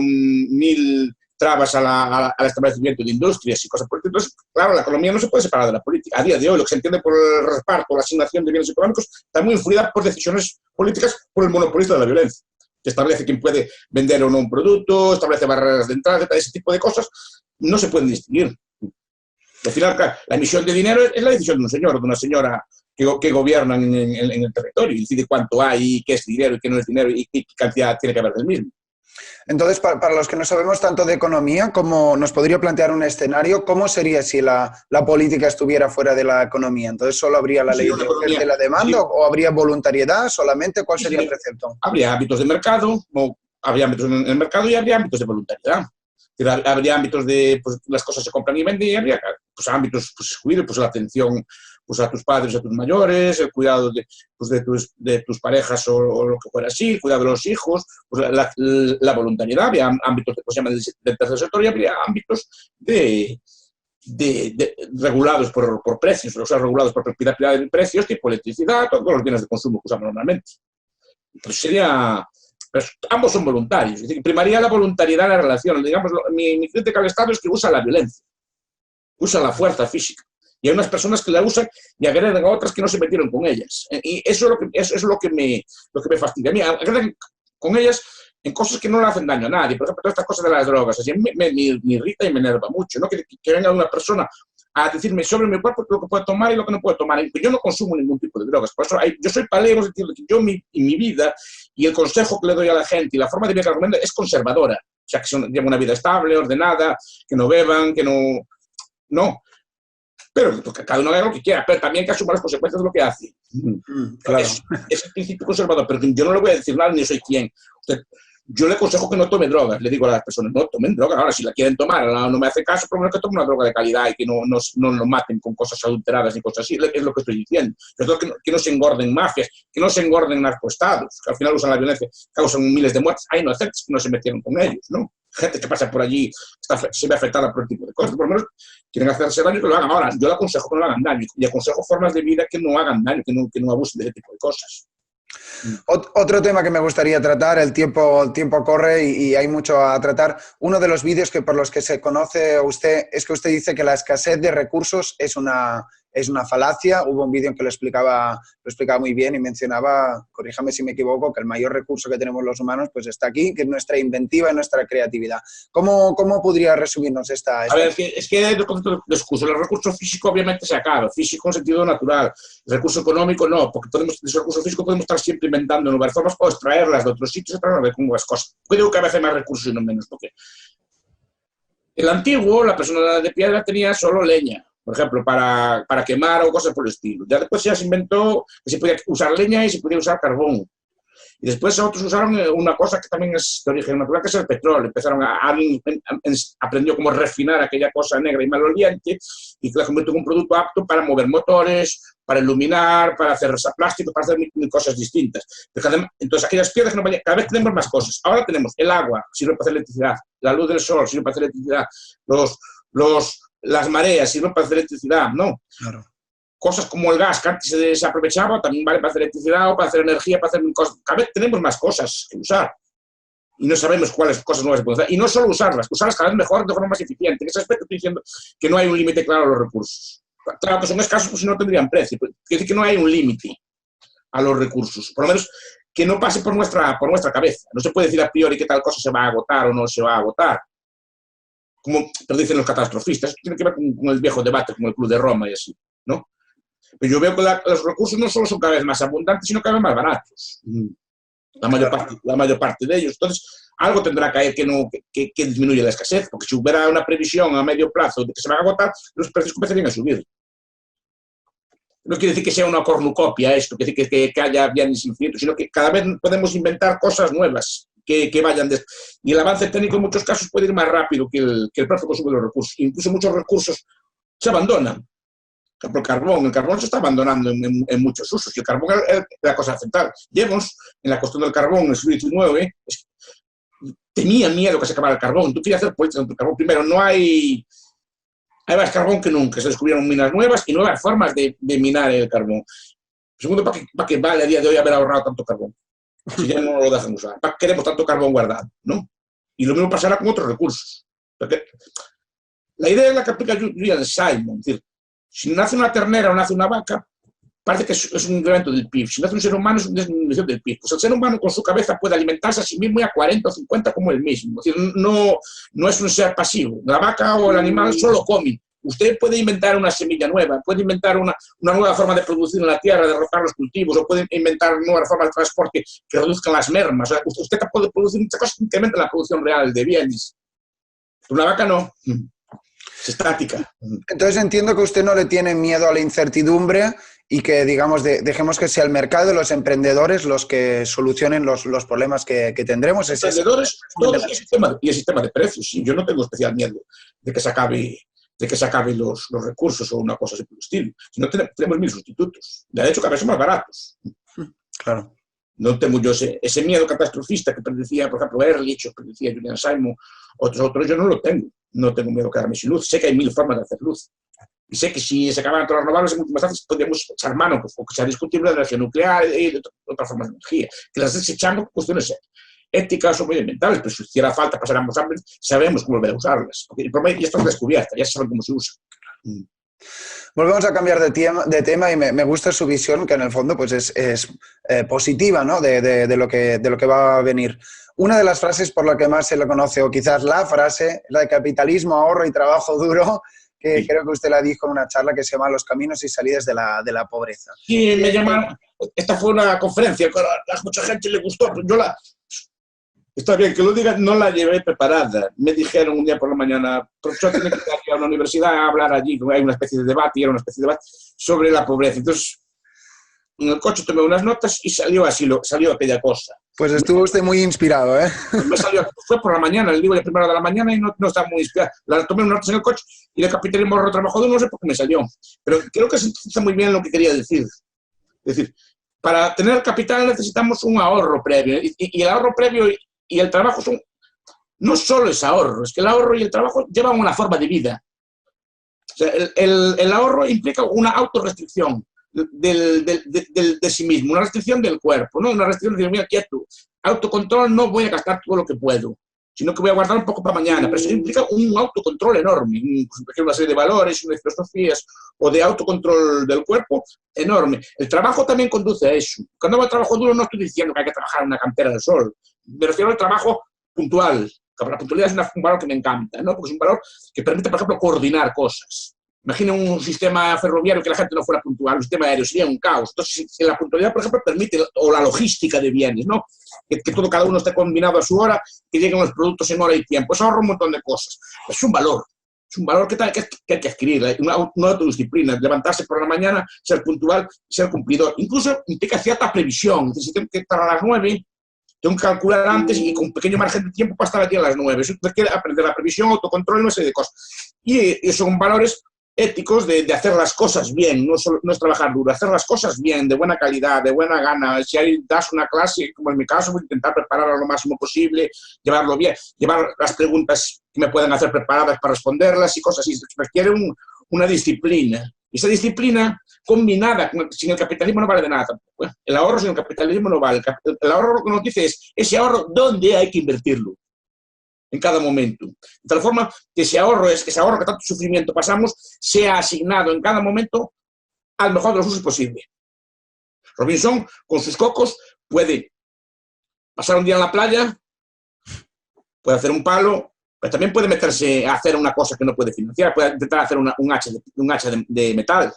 S2: 1000 trabas al establecimiento de industrias y cosas por el estilo. Entonces, claro, la economía no se puede separar de la política. A día de hoy, lo que se entiende por el reparto, la asignación de bienes económicos, está muy influida por decisiones políticas por el monopolista de la violencia. Que establece quién puede vender o no un producto, establece barreras de entrada, ese tipo de cosas, no se pueden distinguir. Al final, la emisión de dinero es la decisión de un señor o de una señora que gobiernan en el territorio y decide cuánto hay, qué es dinero y qué no es dinero y qué cantidad tiene que haber del mismo.
S1: Entonces, para los que no sabemos tanto de economía, ¿cómo nos podría plantear un escenario? ¿Cómo sería si la política estuviera fuera de la economía? Entonces, ¿solo habría la ley de oferta y la demanda o habría voluntariedad solamente? ¿Cuál sería el precepto?
S2: Habría ámbitos de mercado, habría ámbitos en el mercado y habría ámbitos de voluntariedad. Habría ámbitos de pues, las cosas se compran y venden y habría pues, ámbitos, pues la atención pues, a tus padres, a tus mayores, el cuidado de tus parejas o lo que fuera así, el cuidado de los hijos, pues, la voluntariedad, habría ámbitos pues, se llama del tercer sector y habría ámbitos regulados por precios, o sea, regulados por propiedad de precios, tipo electricidad, todos los bienes de consumo que usamos normalmente. Pues sería... Pero ambos son voluntarios, es decir, primaría la voluntariedad en la relación. Digamos, mi crítica al Estado es que usa la violencia, usa la fuerza física. Y hay unas personas que la usan y agreden a otras que no se metieron con ellas. Y eso es lo que me fastidia. A mí agreden con ellas en cosas que no le hacen daño a nadie. Por ejemplo, todas estas cosas de las drogas. Así, me irrita y me enerva mucho, ¿no? Que venga una persona a decirme sobre mi cuerpo lo que puedo tomar y lo que no puedo tomar. Yo no consumo ningún tipo de drogas. Por eso yo soy paleo, es decir, que yo mi vida y el consejo que le doy a la gente y la forma de vida que recomiendo es conservadora. O sea, que lleven una vida estable, ordenada, que no beban, que no... No. Pero que cada uno haga lo que quiera, pero también que asuma las consecuencias de lo que hace.
S1: Claro.
S2: Es el principio conservador, pero yo no le voy a decir nada ni soy quien. Yo le aconsejo que no tome drogas, le digo a las personas, no tomen drogas, ahora si la quieren tomar, no me hace caso, por lo menos que tomen una droga de calidad y que no lo maten con cosas adulteradas ni cosas así, es lo que estoy diciendo. Que no se engorden mafias, que no se engorden narcoestados, que al final usan la violencia, causan miles de muertes, hay inocentes que no se metieron con ellos, ¿no? Gente que pasa por allí se ve afectada por el tipo de cosas, por lo menos quieren hacerse daño que lo hagan. Ahora, yo le aconsejo que no hagan daño y aconsejo formas de vida que no hagan daño, que no abusen de ese tipo de cosas.
S1: Otro tema que me gustaría tratar, el tiempo corre y hay mucho a tratar. Uno de los vídeos por los que se conoce a usted es que usted dice que la escasez de recursos es una falacia. Hubo un vídeo en que lo explicaba muy bien y mencionaba, corríjame si me equivoco, que el mayor recurso que tenemos los humanos pues está aquí, que es nuestra inventiva y nuestra creatividad. ¿Cómo podría resumirnos esta?
S2: A ver, es que el concepto de excusa. El recurso físico obviamente se acaba, físico en sentido natural. El recurso económico no, porque de ese recurso físico podemos estar siempre inventando nuevas formas o extraerlas de otros sitios y traerlas con nuevas cosas. Puede que a veces más recursos y no menos, porque el antiguo, la persona de piedra tenía solo leña, por ejemplo, para quemar o cosas por el estilo. Ya después ya se inventó que se podía usar leña y se podía usar carbón. Y después otros usaron una cosa que también es de origen natural, que es el petróleo. Alguien aprendió cómo refinar aquella cosa negra y maloliente y que la convirtió en un producto apto para mover motores, para iluminar, para hacer plásticos, para hacer mil cosas distintas. Entonces, aquellas piedras que no vayan, cada vez tenemos más cosas. Ahora tenemos el agua, sirve para hacer electricidad, la luz del sol sirve para hacer electricidad, las mareas sirven para hacer electricidad, ¿no?
S1: Claro.
S2: Cosas como el gas que antes se aprovechaba también vale para hacer electricidad o para hacer energía, para hacer cosas. Cada vez tenemos más cosas que usar y no sabemos cuáles cosas nuevas se pueden usar. Y no solo usarlas cada vez mejor, de forma más eficiente. En ese aspecto estoy diciendo que no hay un límite claro a los recursos. Claro que son escasos, pues si no tendrían precio. Quiere decir que no hay un límite a los recursos, por lo menos que no pase por nuestra cabeza. No se puede decir a priori que tal cosa se va a agotar o no se va a agotar, como dicen los catastrofistas. Esto tiene que ver con el viejo debate, como el Club de Roma y así, ¿no? Pero yo veo que los recursos no solo son cada vez más abundantes, sino cada vez más baratos. La mayor parte de ellos. Entonces, algo tendrá que haber que disminuya la escasez, porque si hubiera una previsión a medio plazo de que se van a agotar, los precios comenzarían a subir. No quiere decir que sea una cornucopia esto, quiere decir que haya bienes infinitos, sino que cada vez podemos inventar cosas nuevas que vayan y el avance técnico en muchos casos puede ir más rápido que el propio consumo de los recursos. Incluso muchos recursos se abandonan. Por ejemplo, el carbón se está abandonando en muchos usos, y el carbón es la cosa central. Llevamos en la cuestión del carbón en el siglo XIX, tenía miedo que se acabara el carbón. Tú querías hacer política contra el carbón. Primero, hay más carbón que nunca, se descubrieron minas nuevas y nuevas formas de minar el carbón. Segundo, ¿para qué vale a día de hoy haber ahorrado tanto carbón? Si ya no lo dejan usar. ¿Para qué queremos tanto carbón guardado? ¿No? Y lo mismo pasará con otros recursos. Porque la idea es la que aplica Julian Simon. Es decir, si nace una ternera o nace una vaca, parece que es un incremento del PIB. Si nace un ser humano, es una disminución del PIB. Pues el ser humano con su cabeza puede alimentarse a sí mismo y a 40 o 50 como el mismo. Es decir, no es un ser pasivo. La vaca o el animal solo comen. Usted puede inventar una semilla nueva, puede inventar una nueva forma de producir en la tierra, de rotar los cultivos, o puede inventar nuevas formas de transporte que reduzcan las mermas. O sea, usted puede producir muchas cosas que incrementan la producción real de bienes. Una vaca no. Es estática.
S1: Entonces entiendo que usted no le tiene miedo a la incertidumbre y que, digamos, dejemos que sea el mercado y los emprendedores los que solucionen los problemas que tendremos.
S2: Los emprendedores, todos, y el sistema de precios. Sí, yo no tengo especial miedo de que se acaben los recursos o una cosa así por el estilo. Si no, tenemos 1000 sustitutos. De hecho, cada vez son más baratos.
S1: Claro.
S2: No tengo yo ese miedo catastrofista que predecía, por ejemplo, Ehrlich, o predecía Julian Simon, otros autores, yo no lo tengo. No tengo miedo a quedarme sin luz. Sé que hay 1000 formas de hacer luz. Y sé que si se acaban todas las renovables en últimas instancias, podríamos echar mano, o que sea discutible, de energía nuclear y de otras formas de energía. Que las desechamos por cuestiones éticas o medioambientales, pero si hiciera falta pasáramos hambre, sabemos cómo volver a usarlas. Porque el problema ya está descubierto, ya se sabe cómo se usa.
S1: Volvemos a cambiar de tema y me gusta su visión, que en el fondo pues es positiva, ¿no? de lo que va a venir. Una de las frases por la que más se le conoce, o quizás la frase, la de capitalismo, ahorro y trabajo duro, que sí. Creo que usted la dijo en una charla que se llama Los caminos y salidas de la pobreza.
S2: Sí, me llamaron. Esta fue una conferencia que a mucha gente le gustó, pero yo está bien que lo diga, no la llevé preparada. Me dijeron un día por la mañana, profesor, tiene que ir a una universidad a hablar allí, hay una especie de debate, y era una especie de debate sobre la pobreza. Entonces, en el coche tomé unas notas y salió aquella cosa.
S1: Pues estuvo usted muy inspirado, ¿eh?
S2: Fue por la mañana, el libro de primera de la mañana y no estaba muy inspirado. Tomé unas notas en el coche y el capitalismo ahorro trabajo duro, no sé por qué me salió. Pero creo que se entiende muy bien lo que quería decir. Es decir, para tener capital necesitamos un ahorro previo. Y el ahorro previo y el trabajo no solo es ahorro, es que el ahorro y el trabajo llevan una forma de vida. O sea, el ahorro implica una autorrestricción de sí mismo, una restricción del cuerpo, ¿no? Una restricción de decir, mira, quieto, autocontrol, no voy a gastar todo lo que puedo, sino que voy a guardar un poco para mañana, pero eso implica un autocontrol enorme, una serie de valores, de filosofías o de autocontrol del cuerpo enorme. El trabajo también conduce a eso. Cuando hablo de trabajo duro no estoy diciendo que hay que trabajar en una cantera del sol, me refiero al trabajo puntual. La puntualidad es un valor que me encanta, ¿no? Porque es un valor que permite, por ejemplo, coordinar cosas. Imagina un sistema ferroviario que la gente no fuera puntual, un sistema aéreo, sería un caos. Entonces, si la puntualidad, por ejemplo, permite, o la logística de bienes, ¿no? Que cada uno esté combinado a su hora, que lleguen los productos en hora y tiempo. Eso ahorra un montón de cosas. Es un valor que hay que adquirir, una autodisciplina, levantarse por la mañana, ser puntual, ser cumplidor. Incluso implica cierta previsión. Si tengo que estar a las 9, tengo que calcular antes y con un pequeño margen de tiempo para estar aquí a las 9. Eso hay que aprender la previsión, autocontrol y una serie de cosas. Y son valores éticos de hacer las cosas bien, no es trabajar duro, hacer las cosas bien, de buena calidad, de buena gana. Si das una clase, como en mi caso, voy a intentar prepararla lo máximo posible, llevarlo bien, llevar las preguntas que me pueden hacer preparadas para responderlas y cosas así. Requiere una disciplina. Y esa disciplina combinada, sin el capitalismo no vale de nada tampoco, ¿eh? El ahorro sin el capitalismo no vale. El ahorro lo que nos dice es, ese ahorro, ¿dónde hay que invertirlo? en cada momento. De tal forma que ese ahorro que tanto sufrimiento pasamos, sea asignado en cada momento al mejor de los usos posible. Robinson, con sus cocos, puede pasar un día en la playa, puede hacer un palo, pero también puede meterse a hacer una cosa que no puede financiar, puede intentar hacer un hacha de metal.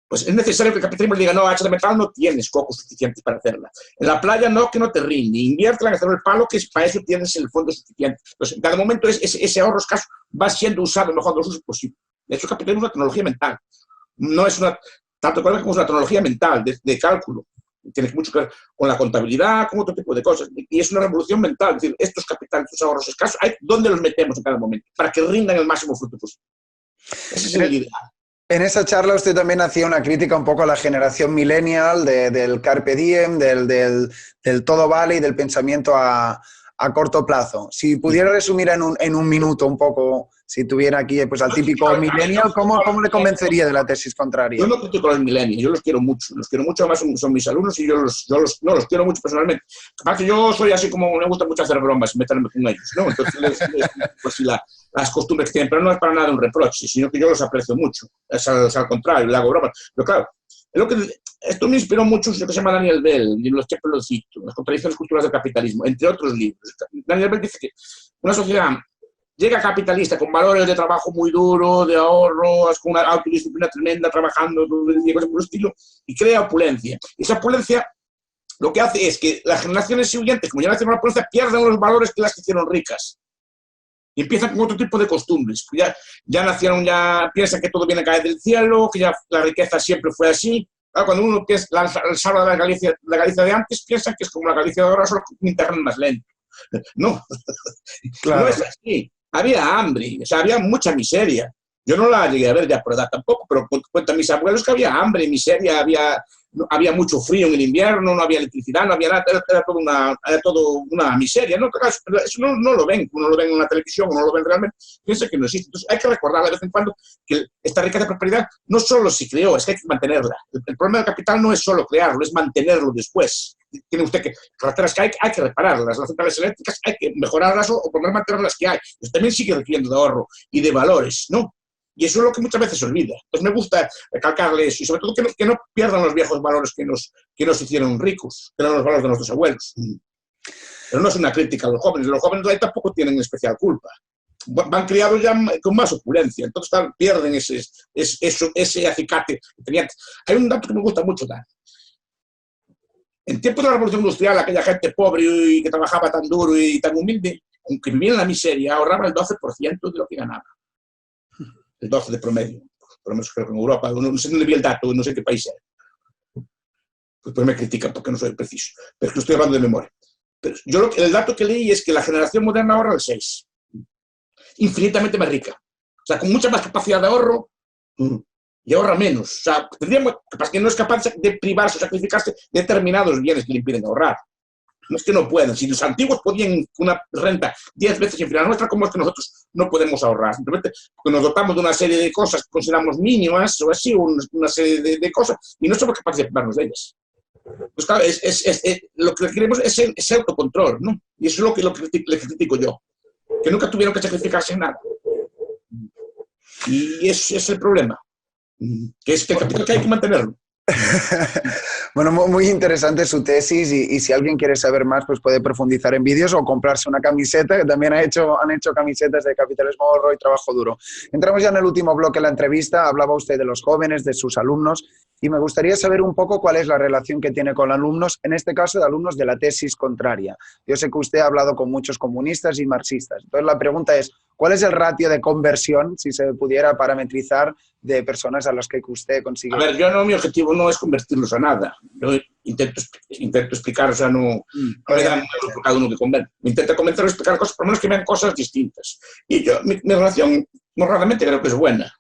S2: Pues es necesario que el capitalismo diga, no, hacha de metal no tienes cocos suficientes para hacerla. En la playa no, que no te rinde. Invierte en hacer el palo, que para eso tienes el fondo suficiente. Entonces, en cada momento ese ahorro escaso va siendo usado mejor de los usos posibles. De hecho, el capitalismo es una tecnología mental. No es tanto económica como es una tecnología mental, de cálculo. Tiene mucho que ver con la contabilidad, con otro tipo de cosas. Y es una revolución mental. Es decir, estos capitales, estos ahorros escasos, ¿dónde los metemos en cada momento? Para que rindan el máximo fruto posible. Ese es el ideal.
S1: En esa charla usted también hacía una crítica un poco a la generación millennial, del carpe diem, del todo vale y del pensamiento a corto plazo. Si pudiera resumir en un minuto un poco, si tuviera aquí pues al típico millennial, ¿cómo le convencería de la tesis contraria?
S2: Yo no critico a los millennials, yo los quiero mucho, además son mis alumnos y yo los quiero mucho personalmente. Aparte yo soy así como, me gusta mucho hacer bromas y meterme con ellos, ¿no? Entonces, pues las costumbres que tienen, pero no es para nada un reproche, sino que yo los aprecio mucho, es al contrario, le hago bromas. Pero claro, esto me inspiró mucho lo que se llama Daniel Bell, y los que lo cito, Las contradicciones culturales del capitalismo, entre otros libros. Daniel Bell dice que una sociedad llega capitalista con valores de trabajo muy duro, de ahorros, con una autodisciplina tremenda, trabajando todo el día, cosas por el estilo, y crea opulencia. Y esa opulencia lo que hace es que las generaciones siguientes, como ya nacieron la opulencia, pierden los valores que las hicieron ricas. Y empiezan con otro tipo de costumbres. Ya nacieron, ya piensan que todo viene a caer del cielo, que ya la riqueza siempre fue así. Claro, cuando uno salva la Galicia de antes, piensan que es como la Galicia de ahora, solo con un internet más lento. No, claro. No es así. Había hambre, o sea, había mucha miseria. Yo no la llegué a ver ya por edad tampoco, pero cuentan mis abuelos que había hambre, miseria, había mucho frío en el invierno, no había electricidad, no había nada, era todo una miseria, ¿no? Claro, eso no lo ven, uno lo ven en la televisión, uno lo ven realmente, piensa que no existe. Entonces hay que recordar de vez en cuando que esta riqueza de prosperidad no solo se creó, es que hay que mantenerla. El problema del capital no es solo crearlo, es mantenerlo después. Tiene usted que, carreteras que hay que repararlas, las centrales eléctricas hay que mejorarlas o poner mantener las que hay. Pues también sigue requiriendo de ahorro y de valores, ¿no? Y eso es lo que muchas veces se olvida. Entonces me gusta recalcarle eso y sobre todo que no pierdan los viejos valores que nos hicieron ricos, que eran los valores de nuestros abuelos. Pero no es una crítica a los jóvenes ahí tampoco tienen especial culpa. Van criados ya con más opulencia, entonces pierden ese acicate que tenían. Hay un dato que me gusta mucho dar. En tiempos de la Revolución Industrial, aquella gente pobre y que trabajaba tan duro y tan humilde, aunque vivía en la miseria, ahorraba el 12% de lo que ganaba. El 12% de promedio. Por lo menos creo que en Europa, no sé dónde vi el dato, no sé qué país era. Pues me critican porque no soy preciso. Pero es que estoy hablando de memoria. Pero el dato que leí es que la generación moderna ahorra el 6%. Infinitamente más rica. O sea, con mucha más capacidad de ahorro y ahorra menos. O sea, que no es capaz de privarse o sacrificarse determinados bienes que le impiden ahorrar. No es que no puedan. Si los antiguos podían una renta 10 veces inferior a nuestra, ¿cómo es que nosotros no podemos ahorrar? Simplemente porque nos dotamos de una serie de cosas que consideramos mínimas o así, una serie de cosas, y no somos capaces de privarnos de ellas. Pues claro, lo que queremos es ese autocontrol, ¿no? Y eso es lo que le critico yo. Que nunca tuvieron que sacrificarse en nada. Y ese es el problema. Que es que el capital que hay que mantenerlo.
S1: Bueno, muy interesante su tesis y si alguien quiere saber más, pues puede profundizar en vídeos o comprarse una camiseta, que también han hecho camisetas de Capitalismo, Ahorro y Trabajo Duro. Entramos ya en el último bloque de la entrevista. Hablaba usted de los jóvenes, de sus alumnos, y me gustaría saber un poco cuál es la relación que tiene con alumnos, en este caso de alumnos de la tesis contraria. Yo sé que usted ha hablado con muchos comunistas y marxistas. Entonces la pregunta es, ¿cuál es el ratio de conversión, si se pudiera parametrizar, de personas a las que usted consigue?
S2: A ver, mi objetivo no es convertirlos a nada. Yo intento explicar, o sea, no me dan euros por cada uno que convence. Me intento convencerlos a explicar cosas, por lo menos que vean cosas distintas. Y yo, mi relación, moralmente, creo que es buena.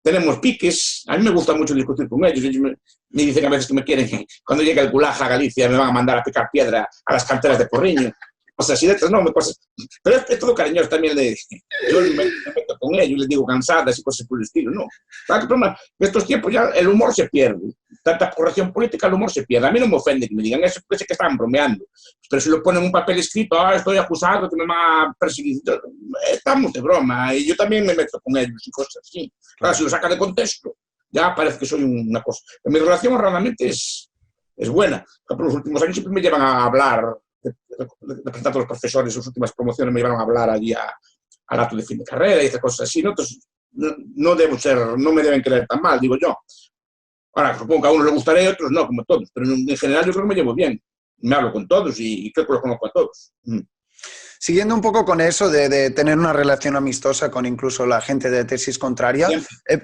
S2: Tenemos piques, a mí me gusta mucho discutir con ellos. Ellos me dicen a veces que me quieren, cuando llegue el Gulag a Galicia me van a mandar a picar piedra a las canteras de Porriño. cosas así, no, cosas, pero es todo cariñoso también, yo me meto con ellos, les digo cansadas y cosas por el estilo, no. Claro, que en estos tiempos ya el humor se pierde, tanta corrección política, el humor se pierde. A mí no me ofende que me digan eso, parece que están bromeando, pero si lo ponen en un papel escrito, estoy acusado que me va a perseguir, estamos de broma, y yo también me meto con ellos y cosas así. Claro, si lo saca de contexto, ya parece que soy una cosa. Pero mi relación realmente es buena. Por los últimos años siempre me llevan a hablar, representando a los profesores, sus últimas promociones me llevaron a hablar allí al acto de fin de carrera y esas cosas así, ¿no? Entonces, no me deben querer tan mal, digo yo. Ahora, supongo que a unos les gustaré y a otros no, como todos, pero en general yo creo que me llevo bien. Me hablo con todos y creo que los conozco a todos.
S1: Siguiendo un poco con eso de tener una relación amistosa con incluso la gente de tesis contraria,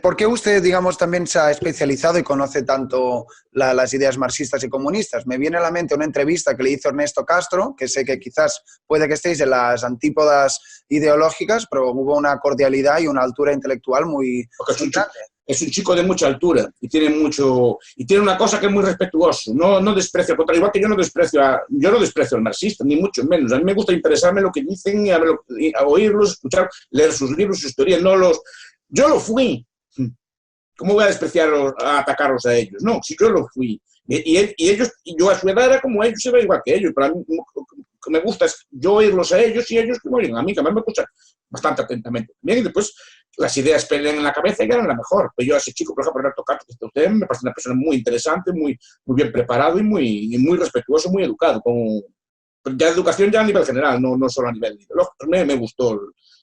S1: ¿por qué usted, digamos, también se ha especializado y conoce tanto las ideas marxistas y comunistas? Me viene a la mente una entrevista que le hizo Ernesto Castro, que sé que quizás puede que estéis en las antípodas ideológicas, pero hubo una cordialidad y una altura intelectual muy grande.
S2: Es un chico de mucha altura y tiene una cosa que es muy respetuoso, no desprecia, al contrario, igual que yo no desprecio al marxista, ni mucho menos. A mí me gusta interesarme en lo que dicen, a oírlos, escuchar, leer sus libros, sus historias. Yo lo fui. ¿Cómo voy a despreciar, a atacarlos a ellos? No, si yo lo fui. Y ellos, y yo a su edad era como ellos, era igual que ellos, pero a mí lo que me gusta es yo oírlos a ellos y ellos que me oigan a mí, que a mí me escuchan bastante atentamente. Bien, y después las ideas pelean en la cabeza y eran la mejor. Pero yo a ese chico, por ejemplo, Renato Castro, que está usted, me parece una persona muy interesante, muy bien preparado y muy respetuoso, muy educado, ya educación ya a nivel general, no solo a nivel ideológico. Me gustó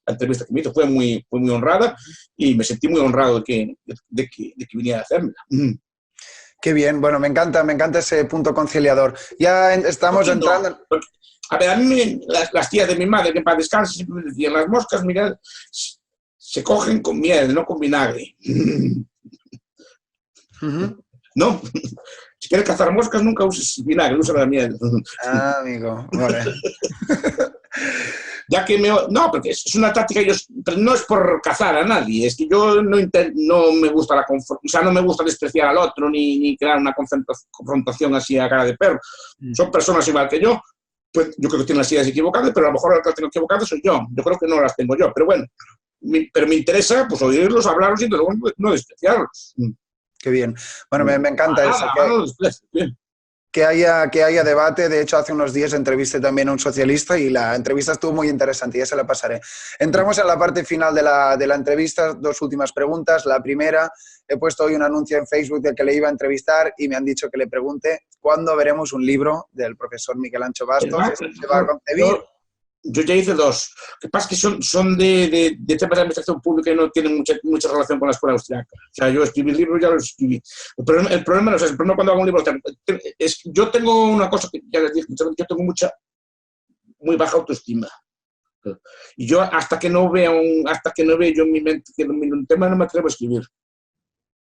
S2: la entrevista que me hizo, fue muy honrada y me sentí muy honrado de que viniera a hacérmela.
S1: Qué bien, bueno, me encanta ese punto conciliador. Ya estamos entrando...
S2: A ver, a mí las tías de mi madre, que para descansar siempre me decían, las moscas, Miguel, se cogen con miel, no con vinagre. No, si quieres cazar moscas nunca uses vinagre, usa la miel.
S1: Amigo, vale.
S2: Ya que no, porque es una táctica, pero no es por cazar a nadie, es que yo no me gusta no me gusta despreciar al otro ni crear una confrontación así a cara de perro. Son personas igual que yo, pues yo creo que tienen las ideas equivocadas, pero a lo mejor las que tengo equivocadas soy yo. Yo creo que no las tengo yo, pero bueno, pero me interesa pues oírlos, hablarlos y luego no despreciarlos.
S1: Qué bien. Bueno, me encanta eso. Que haya debate. De hecho, hace unos días entrevisté también a un socialista y la entrevista estuvo muy interesante, ya se la pasaré. Entramos en la parte final de la entrevista, dos últimas preguntas. La primera, he puesto hoy un anuncio en Facebook de que le iba a entrevistar y me han dicho que le pregunte cuándo veremos un libro del profesor Miguel Ancho Bastos. ¿Se va a concebir?
S2: Yo ya hice dos. Lo que pasa es que son de temas de administración pública y no tienen mucha relación con la escuela austriaca. O sea, yo escribí libros, ya los escribí. El problema no es el problema cuando hago un libro. Yo tengo una cosa que ya les dije, yo tengo muy baja autoestima. Y yo hasta que no veo yo en mi mente que domino un tema, no me atrevo a escribir.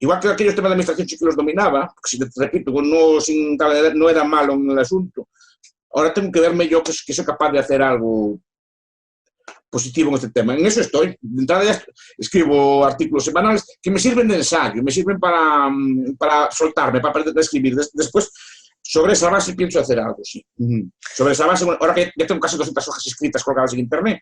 S2: Igual que aquellos temas de administración sí que los dominaba, porque si te repito, no era malo en el asunto. Ahora tengo que verme yo que soy capaz de hacer algo positivo en este tema. En eso estoy. De entrada ya escribo artículos semanales que me sirven de ensayo, me sirven para soltarme, para escribir. Después, sobre esa base pienso hacer algo, sí. Sobre esa base, ahora que ya tengo casi 200 hojas escritas colgadas en internet,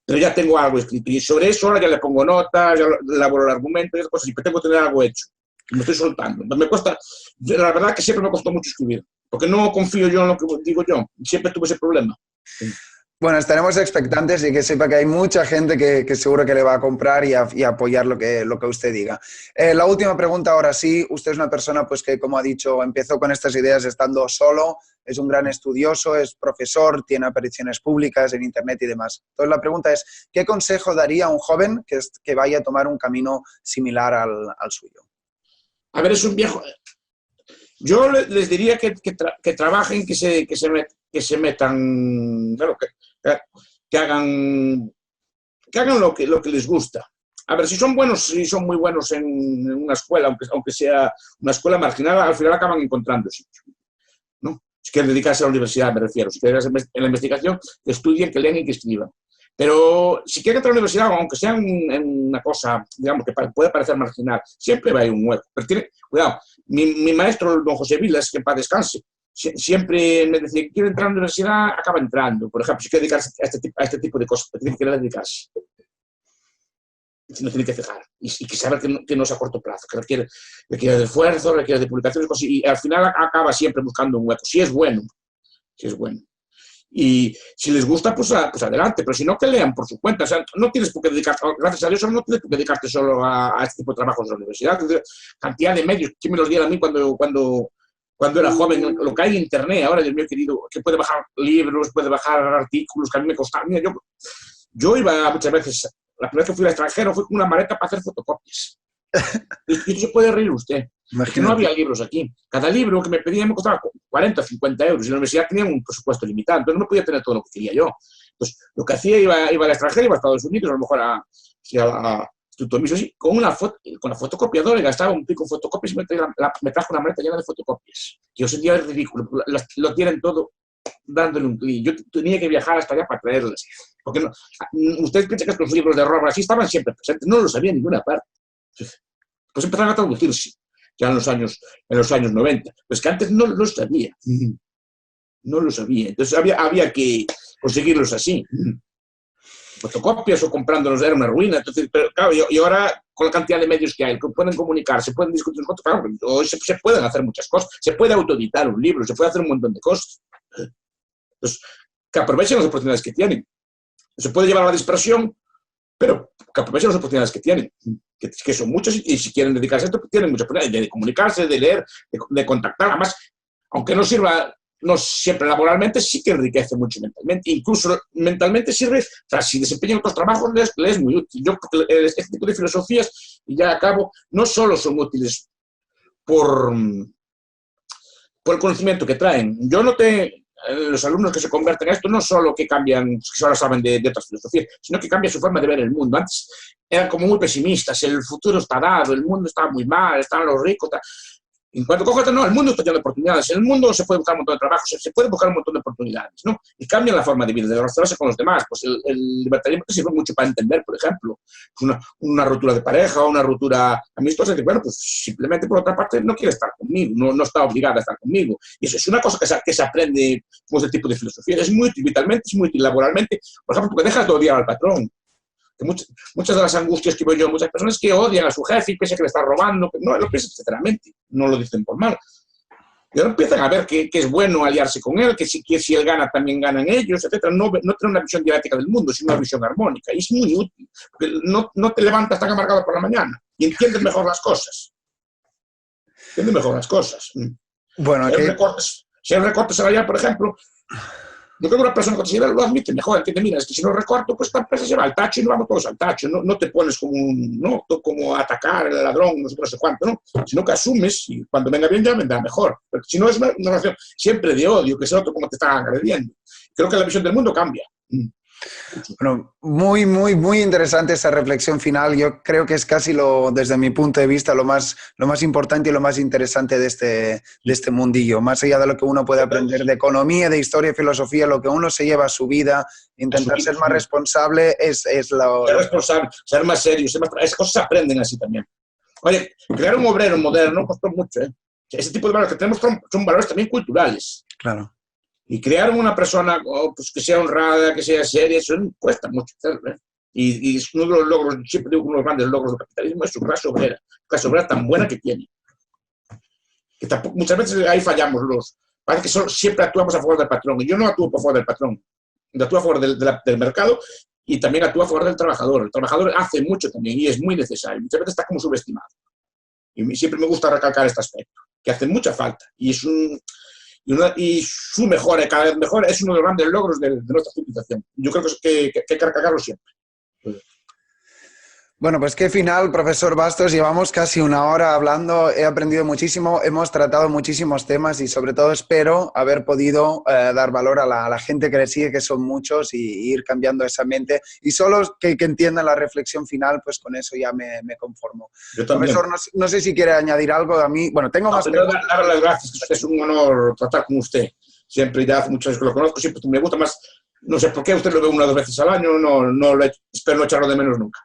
S2: pero ya tengo algo escrito. Y sobre eso ahora ya le pongo notas, ya elaboro el argumento y esas cosas, y tengo que tener algo hecho. Me estoy soltando. Me cuesta, la verdad que siempre me costó mucho escribir, porque no confío yo en lo que digo yo. Siempre tuve ese problema.
S1: Bueno, estaremos expectantes y que sepa que hay mucha gente que seguro que le va a comprar y apoyar lo que usted diga. La última pregunta, ahora sí. Usted es una persona pues que, como ha dicho, empezó con estas ideas estando solo, es un gran estudioso, es profesor, tiene apariciones públicas en internet y demás. Entonces la pregunta es, ¿qué consejo daría a un joven que vaya a tomar un camino similar al suyo?
S2: A ver, es un viejo... Yo les diría que trabajen, que se metan, claro, que hagan lo que les gusta. A ver, si son muy buenos en una escuela, aunque sea una escuela marginal, al final acaban encontrando sitio, ¿no? Si quieren dedicarse a la universidad, me refiero. Si quieren en la investigación, que estudien, que lean y que escriban. Pero si quieren entrar a la universidad, aunque sea en una cosa, digamos, que puede parecer marginal, siempre va a haber un hueco. Pero cuidado, mi maestro, don José Vilas, que en paz descanse, siempre me decía que quiere entrar a la universidad, acaba entrando. Por ejemplo, si quiere dedicarse a este tipo de cosas, tiene que dedicarse. No tiene que fijar. Y que saber que no es a corto plazo, que requiere de esfuerzo, requiere de publicaciones, cosas, y al final acaba siempre buscando un hueco. Si es bueno, si es bueno. Y si les gusta, pues adelante, pero si no, que lean por su cuenta. O sea, no tienes por qué dedicarte, gracias a Dios, no tienes por qué dedicarte solo a este tipo de trabajos en la universidad. Cantidad de medios, ¿quién me los dieron a mí cuando era joven? Lo que hay en internet ahora, Dios mío querido, que puede bajar libros, puede bajar artículos, que a mí me costaba. Mira, yo iba muchas veces, la primera vez que fui al extranjero, fui con una maleta para hacer fotocopias. Y se puede reír usted. Que no había libros aquí. Cada libro que me pedían me costaba 40 o 50 euros. Y la universidad tenía un presupuesto limitado. Entonces no podía tener todo lo que quería yo. Entonces lo que hacía, iba al extranjero, iba a Estados Unidos, a lo mejor a Instituto Miso, así, con la fotocopiadora, y gastaba un pico en fotocopias y me trajo una maleta llena de fotocopias. Y hoy en día es ridículo. Lo tienen todo dándole un clic. Yo tenía que viajar hasta allá para traerlas. Porque no, ustedes piensan que los libros de Robert así estaban siempre presentes. No los había en ninguna parte. Pues empezaron a traducirse ya en los años 90. Pues que antes no lo sabía. No lo sabía. Entonces había que conseguirlos así. Fotocopias o comprándolos era una ruina. Entonces, pero claro, y ahora con la cantidad de medios que hay, que pueden comunicar, se pueden discutir, claro, se pueden hacer muchas cosas. Se puede autoeditar un libro, se puede hacer un montón de cosas. Entonces, que aprovechen las oportunidades que tienen. Se puede llevar a la dispersión, pero que aprovechen las oportunidades que tienen, que son muchas, y si quieren dedicarse a esto, tienen muchas oportunidades de comunicarse, de leer, de contactar. Además, aunque no sirva, no siempre laboralmente, sí que enriquece mucho mentalmente. Incluso mentalmente sirve, o sea, si desempeñan otros trabajos, les es muy útil. Yo, este tipo de filosofías, y ya acabo, no solo son útiles por el conocimiento que traen. Yo noté los alumnos que se convierten a esto no solo que cambian, que ahora saben de otras filosofías, sino que cambian su forma de ver el mundo. Antes eran como muy pesimistas, el futuro está dado, el mundo está muy mal, están los ricos. En cuanto coges, no, el mundo está lleno de oportunidades, en el mundo se puede buscar un montón de trabajo, se puede buscar un montón de oportunidades, ¿no? Y cambian la forma de vida, de relacionarse con los demás. Pues el libertarismo te sirve mucho para entender, por ejemplo, una ruptura de pareja o una ruptura amistosa, que bueno, pues simplemente por otra parte no quiere estar conmigo, no está obligada a estar conmigo. Y eso es una cosa que se aprende con este tipo de filosofía. Es muy útil vitalmente, es muy útil laboralmente, por ejemplo, porque dejas de odiar al patrón. Que muchas de las angustias que veo yo, muchas personas que odian a su jefe y piensan que le está robando, no lo piensan sinceramente, no lo dicen por mal. Y ahora empiezan a ver que es bueno aliarse con él, que si él gana, también ganan ellos, etc. No tener una visión dialéctica del mundo, sino una visión armónica. Y es muy útil, porque no te levantas tan amargado por la mañana y entiendes mejor las cosas. Entiendes mejor las cosas.
S1: Bueno,
S2: si hay recortes salarial, por ejemplo, yo creo que una persona considerada lo admite mejor, entiende, mira, es que si no recorto, pues esta empresa se va al tacho y no vamos todos al tacho. No te pones como atacar al ladrón, no sé cuánto, ¿no? Sino que asumes y cuando venga bien ya vendrá mejor. Pero si no es una relación siempre de odio, que es el otro como te está agrediendo. Creo que la visión del mundo cambia.
S1: Bueno, muy, muy, muy interesante esa reflexión final. Yo creo que es casi desde mi punto de vista, lo más importante y lo más interesante de este mundillo. Más allá de lo que uno puede aprender de economía, de historia y filosofía, lo que uno se lleva a su vida, intentar ser más responsable es lo...
S2: Ser responsable, ser más serio, esas cosas se aprenden así también. Oye, crear un obrero moderno costó mucho, ¿eh? Ese tipo de valores que tenemos son valores también culturales.
S1: Claro.
S2: Y crear una persona pues, que sea honrada, que sea seria, eso cuesta mucho hacerlo, ¿eh? Y es uno de los logros, siempre digo que uno de los grandes logros del capitalismo es su clase obrera tan buena que tiene. Que tampoco, muchas veces ahí fallamos parece que siempre actuamos a favor del patrón, y yo no actúo a favor del patrón, yo actúo a favor del mercado y también actúo a favor del trabajador. El trabajador hace mucho también y es muy necesario, muchas veces está como subestimado. Y siempre me gusta recalcar este aspecto, que hace mucha falta, y su mejora, cada vez mejor, es uno de los grandes logros de nuestra civilización. Yo creo que hay que recalcarlo siempre.
S1: Bueno, pues qué final, profesor Bastos. Llevamos casi una hora hablando, he aprendido muchísimo, hemos tratado muchísimos temas y sobre todo espero haber podido dar valor a la gente que le sigue, que son muchos, y ir cambiando esa mente. Y solo que entiendan la reflexión final, pues con eso ya me conformo.
S2: Yo también.
S1: Profesor, no sé si quiere añadir algo a mí. Bueno, tengo más preguntas.
S2: Darle las gracias, es un honor tratar con usted. Siempre, ya hace muchos años que lo conozco, siempre me gusta más. No sé por qué usted lo ve una o dos veces al año, espero no echarlo de menos nunca.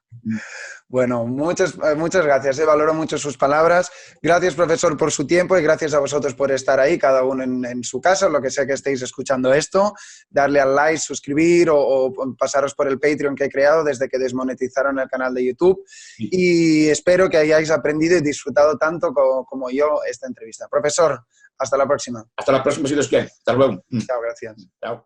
S1: Bueno, muchas gracias, valoro mucho sus palabras. Gracias, profesor, por su tiempo y gracias a vosotros por estar ahí, cada uno en su casa, lo que sea que estéis escuchando esto. Darle al like, suscribir o pasaros por el Patreon que he creado desde que desmonetizaron el canal de YouTube. Y espero que hayáis aprendido y disfrutado tanto como yo esta entrevista. Profesor, hasta la próxima.
S2: Hasta la próxima, si Dios quiere. Hasta luego.
S1: Chao, gracias.
S2: Chao.